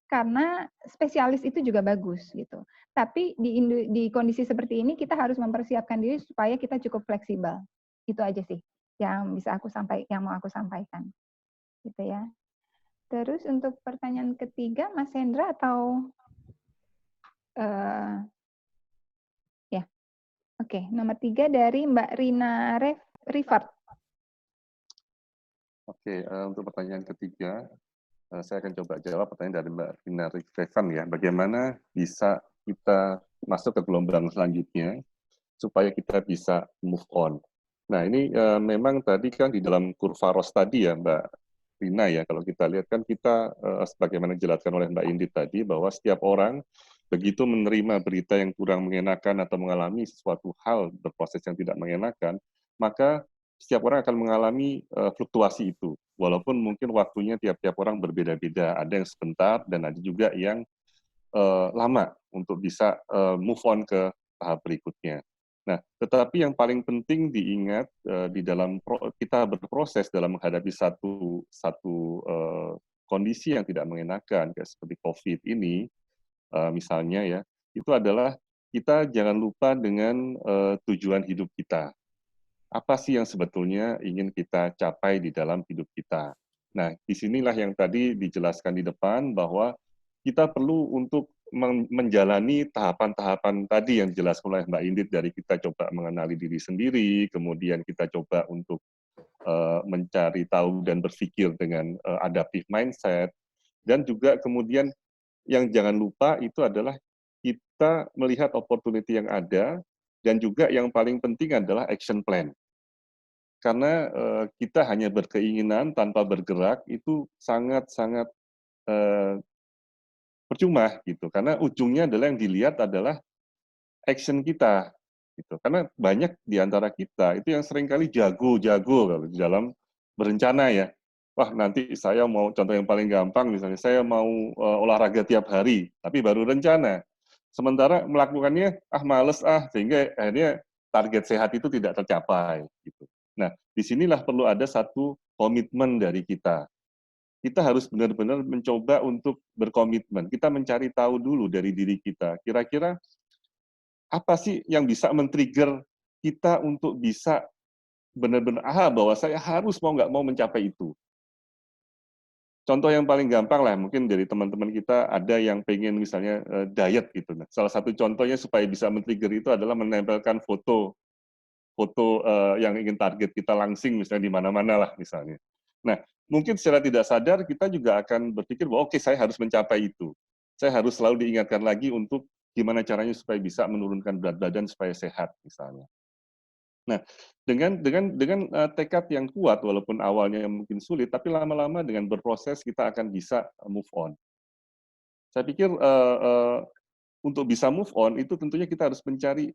B: karena spesialis itu juga bagus gitu. Tapi di kondisi seperti ini kita harus mempersiapkan diri supaya kita cukup fleksibel. Itu aja sih yang mau aku sampaikan, gitu ya. Terus untuk pertanyaan ketiga, Mas Hendra atau ya, oke, nomor 3 dari Mbak Rina Rivert.
C: Oke, untuk pertanyaan ketiga, saya akan coba jawab pertanyaan dari Mbak Rina Rifan ya. Bagaimana bisa kita masuk ke gelombang selanjutnya supaya kita bisa move on. Nah, ini memang tadi kan di dalam kurva ROS tadi ya, Mbak Rina ya, kalau kita lihat kan kita, sebagaimana dijelaskan oleh Mbak Indi tadi, bahwa setiap orang begitu menerima berita yang kurang mengenakan atau mengalami sesuatu hal berproses yang tidak mengenakan, maka setiap orang akan mengalami fluktuasi itu. Walaupun mungkin waktunya tiap-tiap orang berbeda-beda, ada yang sebentar dan ada juga yang lama untuk bisa move on ke tahap berikutnya. Nah, tetapi yang paling penting diingat di dalam kita berproses dalam menghadapi satu kondisi yang tidak mengenakan, kayak seperti COVID ini, misalnya ya, itu adalah kita jangan lupa dengan tujuan hidup kita. Apa sih yang sebetulnya ingin kita capai di dalam hidup kita? Nah, disinilah yang tadi dijelaskan di depan bahwa kita perlu untuk menjalani tahapan-tahapan tadi yang dijelaskan oleh Mbak Indit, dari kita coba mengenali diri sendiri, kemudian kita coba untuk mencari tahu dan berpikir dengan adaptive mindset, dan juga kemudian yang jangan lupa itu adalah kita melihat opportunity yang ada, dan juga yang paling penting adalah action plan. Karena kita hanya berkeinginan tanpa bergerak itu sangat-sangat percuma gitu, karena ujungnya adalah yang dilihat adalah action kita gitu. Karena banyak di antara kita itu yang seringkali jago-jago kalau di dalam berencana ya. Wah, nanti saya mau, contoh yang paling gampang misalnya, saya mau olahraga tiap hari, tapi baru rencana. Sementara melakukannya, males sehingga akhirnya target sehat itu tidak tercapai gitu. Nah, disinilah perlu ada satu komitmen dari kita. Kita harus benar-benar mencoba untuk berkomitmen. Kita mencari tahu dulu dari diri kita, kira-kira apa sih yang bisa men-trigger kita untuk bisa benar-benar bahwa saya harus mau nggak mau mencapai itu. Contoh yang paling gampang lah, mungkin dari teman-teman kita ada yang pengen misalnya diet gitu. Nah, salah satu contohnya supaya bisa men-trigger itu adalah menempelkan foto yang ingin target kita langsing misalnya di mana-mana lah misalnya. Nah, mungkin secara tidak sadar kita juga akan berpikir bahwa oke, saya harus mencapai itu. Saya harus selalu diingatkan lagi untuk gimana caranya supaya bisa menurunkan berat badan supaya sehat misalnya. Nah, dengan tekad yang kuat, walaupun awalnya mungkin sulit, tapi lama-lama dengan berproses kita akan bisa move on. Saya pikir untuk bisa move on itu tentunya kita harus mencari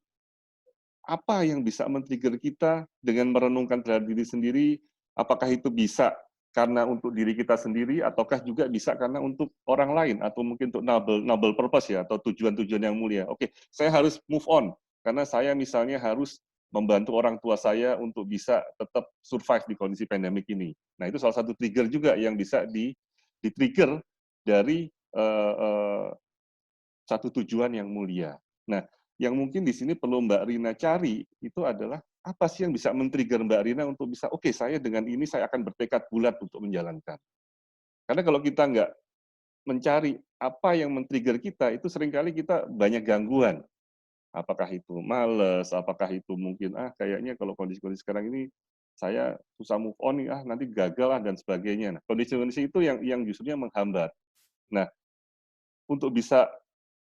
C: apa yang bisa men-trigger kita dengan merenungkan terhadap diri sendiri, apakah itu bisa karena untuk diri kita sendiri, ataukah juga bisa karena untuk orang lain, atau mungkin untuk noble purpose ya, atau tujuan-tujuan yang mulia. Oke, saya harus move on, karena saya misalnya harus membantu orang tua saya untuk bisa tetap survive di kondisi pandemik ini. Nah, itu salah satu trigger juga yang bisa di-trigger dari satu tujuan yang mulia. Nah, yang mungkin di sini perlu Mbak Rina cari itu adalah apa sih yang bisa men-trigger Mbak Rina untuk bisa, oke, saya dengan ini saya akan bertekad bulat untuk menjalankan. Karena kalau kita nggak mencari apa yang men-trigger kita, itu seringkali kita banyak gangguan. Apakah itu males, apakah itu mungkin, kayaknya kalau kondisi-kondisi sekarang ini, saya susah move on nih, nanti gagal lah, dan sebagainya. Nah, kondisi-kondisi itu yang justru menghambat. Nah, untuk bisa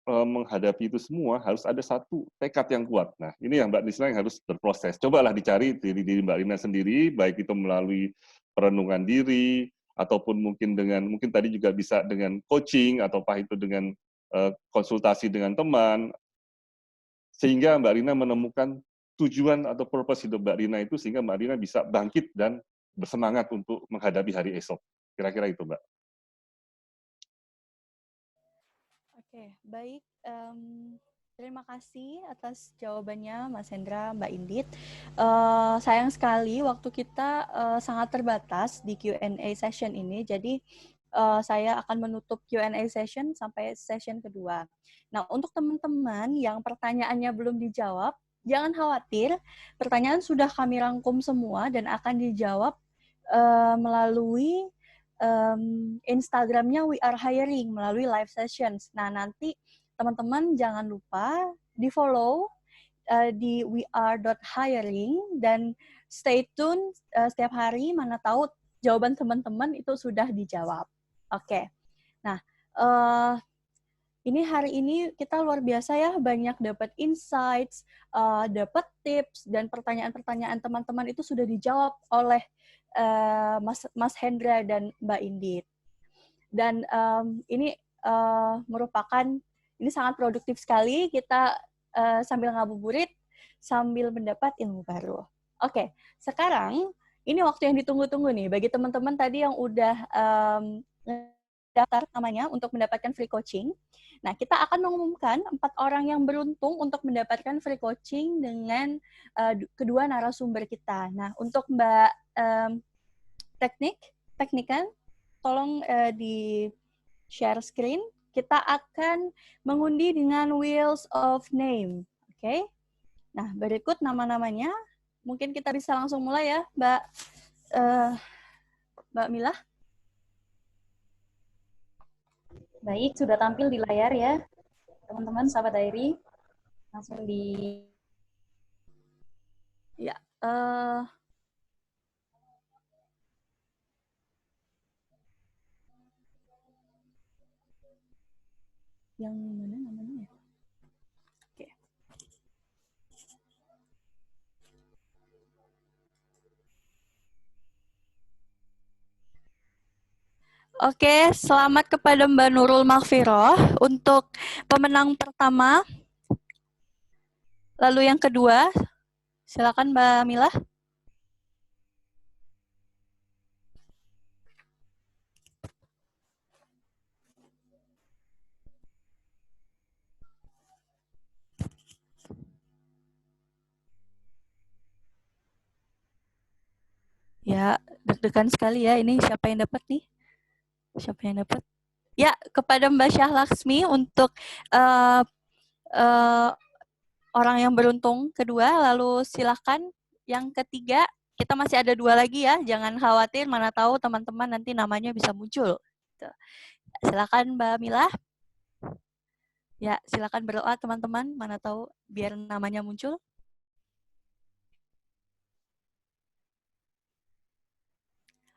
C: menghadapi itu semua harus ada satu tekad yang kuat. Nah, ini yang Mbak Nisla yang harus berproses. Cobalah dicari diri Mbak Rina sendiri, baik itu melalui perenungan diri, ataupun mungkin tadi juga bisa dengan coaching, atau apa itu dengan konsultasi dengan teman, sehingga Mbak Rina menemukan tujuan atau purpose hidup Mbak Rina itu, sehingga Mbak Rina bisa bangkit dan bersemangat untuk menghadapi hari esok. Kira-kira itu, Mbak.
A: Oke, baik. Terima kasih atas jawabannya, Mas Hendra, Mbak Indit. Sayang sekali waktu kita sangat terbatas di Q&A session ini, jadi saya akan menutup Q&A session sampai session kedua. Nah, untuk teman-teman yang pertanyaannya belum dijawab, jangan khawatir, pertanyaan sudah kami rangkum semua dan akan dijawab melalui Instagramnya We Are Hiring melalui live sessions. Nah, nanti teman-teman jangan lupa di-follow di weare.hiring dan stay tune setiap hari, mana tahu jawaban teman-teman itu sudah dijawab. Oke. Nah, ini hari ini kita luar biasa ya, banyak dapat insights, dapat tips, dan pertanyaan-pertanyaan teman-teman itu sudah dijawab oleh Mas Hendra dan Mbak Indit. Dan ini merupakan, ini sangat produktif sekali, kita sambil ngabuburit, sambil mendapat ilmu baru. Oke, sekarang ini waktu yang ditunggu-tunggu nih, bagi teman-teman tadi yang udah daftar namanya untuk mendapatkan free coaching. Nah, kita akan mengumumkan 4 orang yang beruntung untuk mendapatkan free coaching dengan kedua narasumber kita. Nah, untuk Mbak teknikan, tolong di share screen. Kita akan mengundi dengan wheels of name. Oke? Nah, berikut nama-namanya. Mungkin kita bisa langsung mulai ya, Mbak Mila.
D: Baik, sudah tampil di layar ya, teman-teman, sahabat diary. Langsung di...
A: Ya, yang mana namanya? Oke. Oke, selamat kepada Mbak Nurul Maghfirah untuk pemenang pertama. Lalu yang kedua, silakan Mbak Mila. Ya, deg-degan sekali ya. Ini siapa yang dapat nih? Siapa yang dapat? Ya, kepada Mbak Syahlasmi untuk orang yang beruntung kedua. Lalu silakan yang ketiga. Kita masih ada 2 lagi ya. Jangan khawatir, mana tahu teman-teman nanti namanya bisa muncul. Silakan Mbak Mila. Ya, silakan berdoa teman-teman. Mana tahu biar namanya muncul.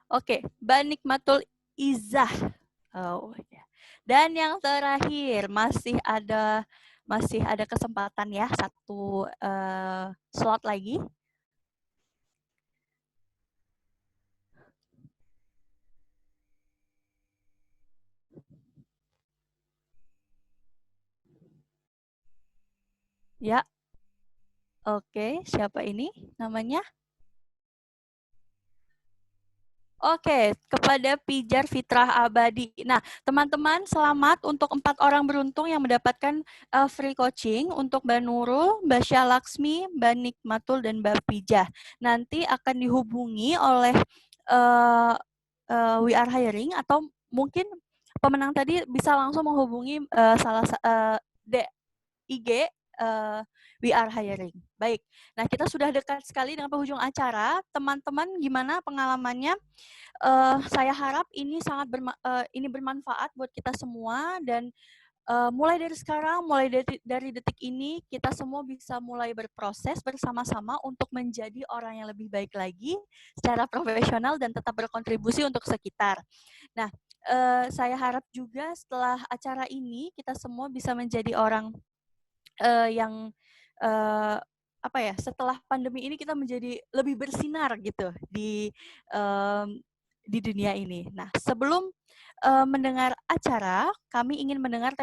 A: Oke, Mbak Nikmatul Izzah. Oh, ya. Dan yang terakhir masih ada kesempatan ya, 1 slot lagi. Ya. Oke, siapa ini namanya? Oke, kepada Pijar Fitrah Abadi. Nah, teman-teman, selamat untuk 4 orang beruntung yang mendapatkan free coaching untuk Mbak Nurul, Mbak Syalaksmi, Mbak Nikmatul, dan Mbak Pijah. Nanti akan dihubungi oleh We Are Hiring, atau mungkin pemenang tadi bisa langsung menghubungi IG We Are Hiring. Baik, nah kita sudah dekat sekali dengan penghujung acara. Teman-teman, gimana pengalamannya? Saya harap ini sangat bermanfaat buat kita semua, dan mulai dari sekarang, mulai dari detik ini, kita semua bisa mulai berproses bersama-sama untuk menjadi orang yang lebih baik lagi secara profesional dan tetap berkontribusi untuk sekitar. Nah, saya harap juga setelah acara ini kita semua bisa menjadi orang yang apa ya, setelah pandemi ini kita menjadi lebih bersinar gitu di dunia ini. Nah, sebelum mendengar acara, kami ingin mendengar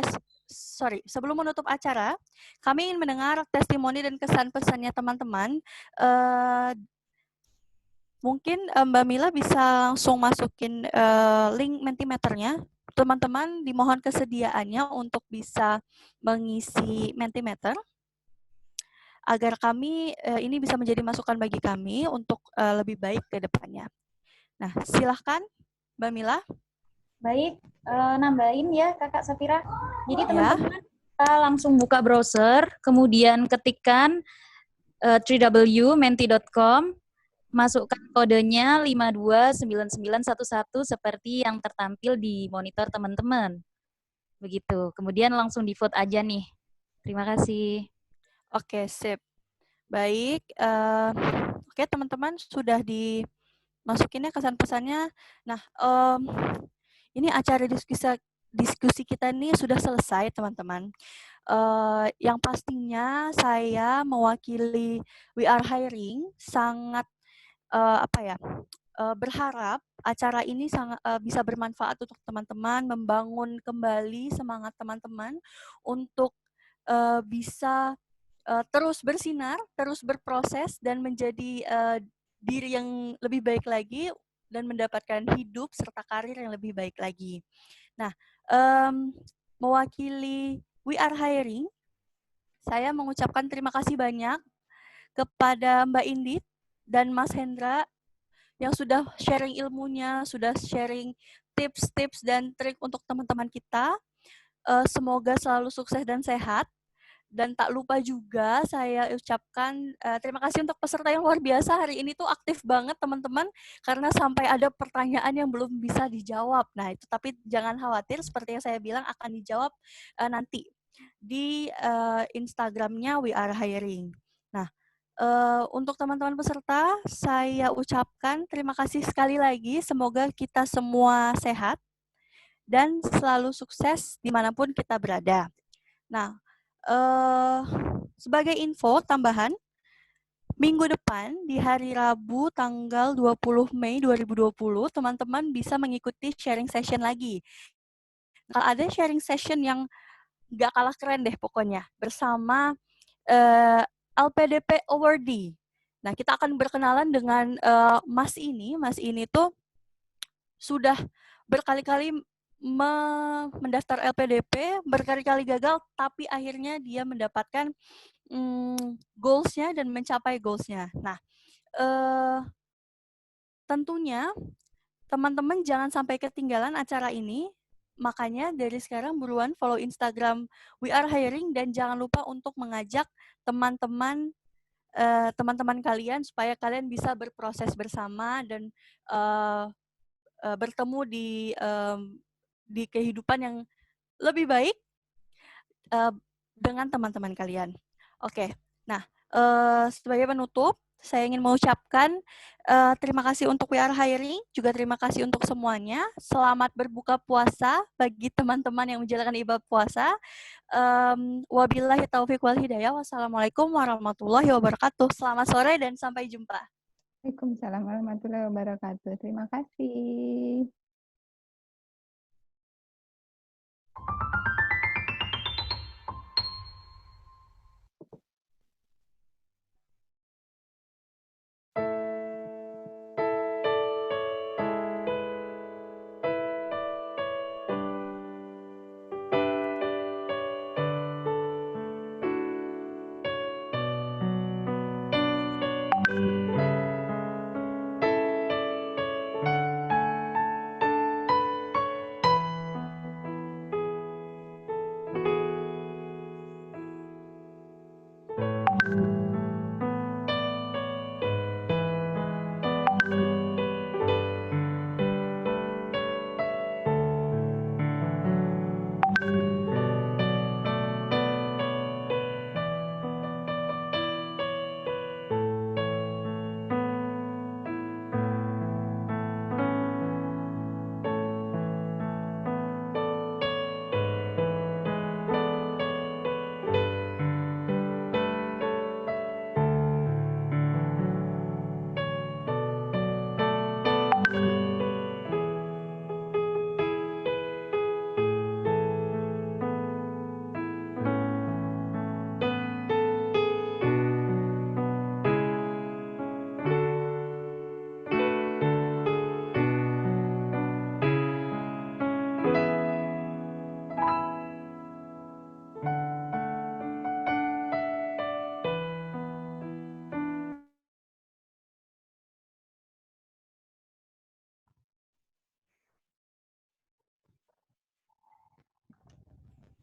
A: sebelum menutup acara, kami ingin mendengar testimoni dan kesan-pesannya teman-teman. Mungkin Mbak Mila bisa langsung masukin link Mentimeternya. Teman-teman dimohon kesediaannya untuk bisa mengisi Mentimeter agar kami ini bisa menjadi masukan bagi kami untuk lebih baik ke depannya. Nah, silahkan Mbak Mila.
D: Baik, nambahin ya Kakak Safira. Jadi
A: Ya.
D: teman-teman kita langsung buka browser, kemudian ketikkan www.menti.com, masukkan kodenya 529911 seperti yang tertampil di monitor teman-teman. Begitu. Kemudian langsung di-vote aja nih. Terima kasih.
A: Oke, sip. Baik. Oke, teman-teman sudah dimasukinnya kesan-pesannya. Nah, ini acara diskusi kita ini sudah selesai, teman-teman. Yang pastinya saya mewakili We Are Hiring sangat berharap acara ini sangat bisa bermanfaat untuk teman-teman, membangun kembali semangat teman-teman untuk bisa terus bersinar, terus berproses dan menjadi diri yang lebih baik lagi dan mendapatkan hidup serta karir yang lebih baik lagi. Nah, mewakili We Are Hiring, saya mengucapkan terima kasih banyak kepada Mbak Indit dan Mas Hendra yang sudah sharing ilmunya, sudah sharing tips-tips dan trik untuk teman-teman kita. Semoga selalu sukses dan sehat. Dan tak lupa juga saya ucapkan terima kasih untuk peserta yang luar biasa hari ini tuh aktif banget teman-teman karena sampai ada pertanyaan yang belum bisa dijawab. Nah itu tapi jangan khawatir seperti yang saya bilang akan dijawab nanti di Instagramnya We Are Hiring. Nah untuk teman-teman peserta saya ucapkan terima kasih sekali lagi. Semoga kita semua sehat dan selalu sukses dimanapun kita berada. Nah, sebagai info tambahan, minggu depan di hari Rabu tanggal 20 Mei 2020, teman-teman bisa mengikuti sharing session lagi. Nah, ada sharing session yang gak kalah keren deh pokoknya, bersama LPDP Awardee. Nah, kita akan berkenalan dengan Mas ini. Mas ini tuh sudah berkali-kali mendaftar LPDP, berkali-kali gagal, tapi akhirnya dia mendapatkan goals-nya dan mencapai goals-nya. Nah, tentunya teman-teman jangan sampai ketinggalan acara ini, makanya dari sekarang buruan follow Instagram We Are Hiring dan jangan lupa untuk mengajak teman-teman kalian supaya kalian bisa berproses bersama dan bertemu di kehidupan yang lebih baik dengan teman-teman kalian. Oke, nah sebagai penutup, saya ingin mengucapkan terima kasih untuk We Are Hiring, juga terima kasih untuk semuanya. Selamat berbuka puasa bagi teman-teman yang menjalankan ibadah puasa. Wabillahi taufiq wal hidayah. Wassalamualaikum warahmatullahi wabarakatuh. Selamat sore dan sampai jumpa.
B: Waalaikumsalam warahmatullahi wabarakatuh. Terima kasih.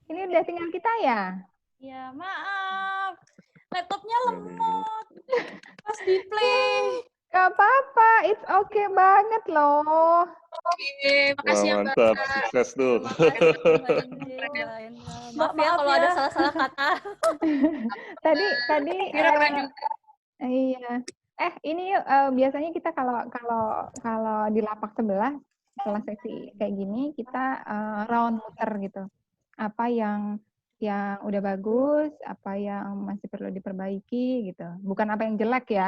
B: Ini udah tinggal kita ya?
A: Ya, maaf. Laptopnya lemot. Pas di play.
B: Gak apa-apa, it's okay banget loh.
E: Oke,
C: Wah,
E: makasih ya Mbak.
C: mantap. Sukses tuh.
A: Makasih Mbak Indri, Mbak Endra. Maaf ya kalau ada salah-salah kata.
B: Tadi
E: Kira keren juga.
B: iya. Ini biasanya kita kalau di lapak sebelah setelah sesi kayak gini kita round muter gitu. Apa yang udah bagus, apa yang masih perlu diperbaiki gitu. Bukan apa yang jelek ya.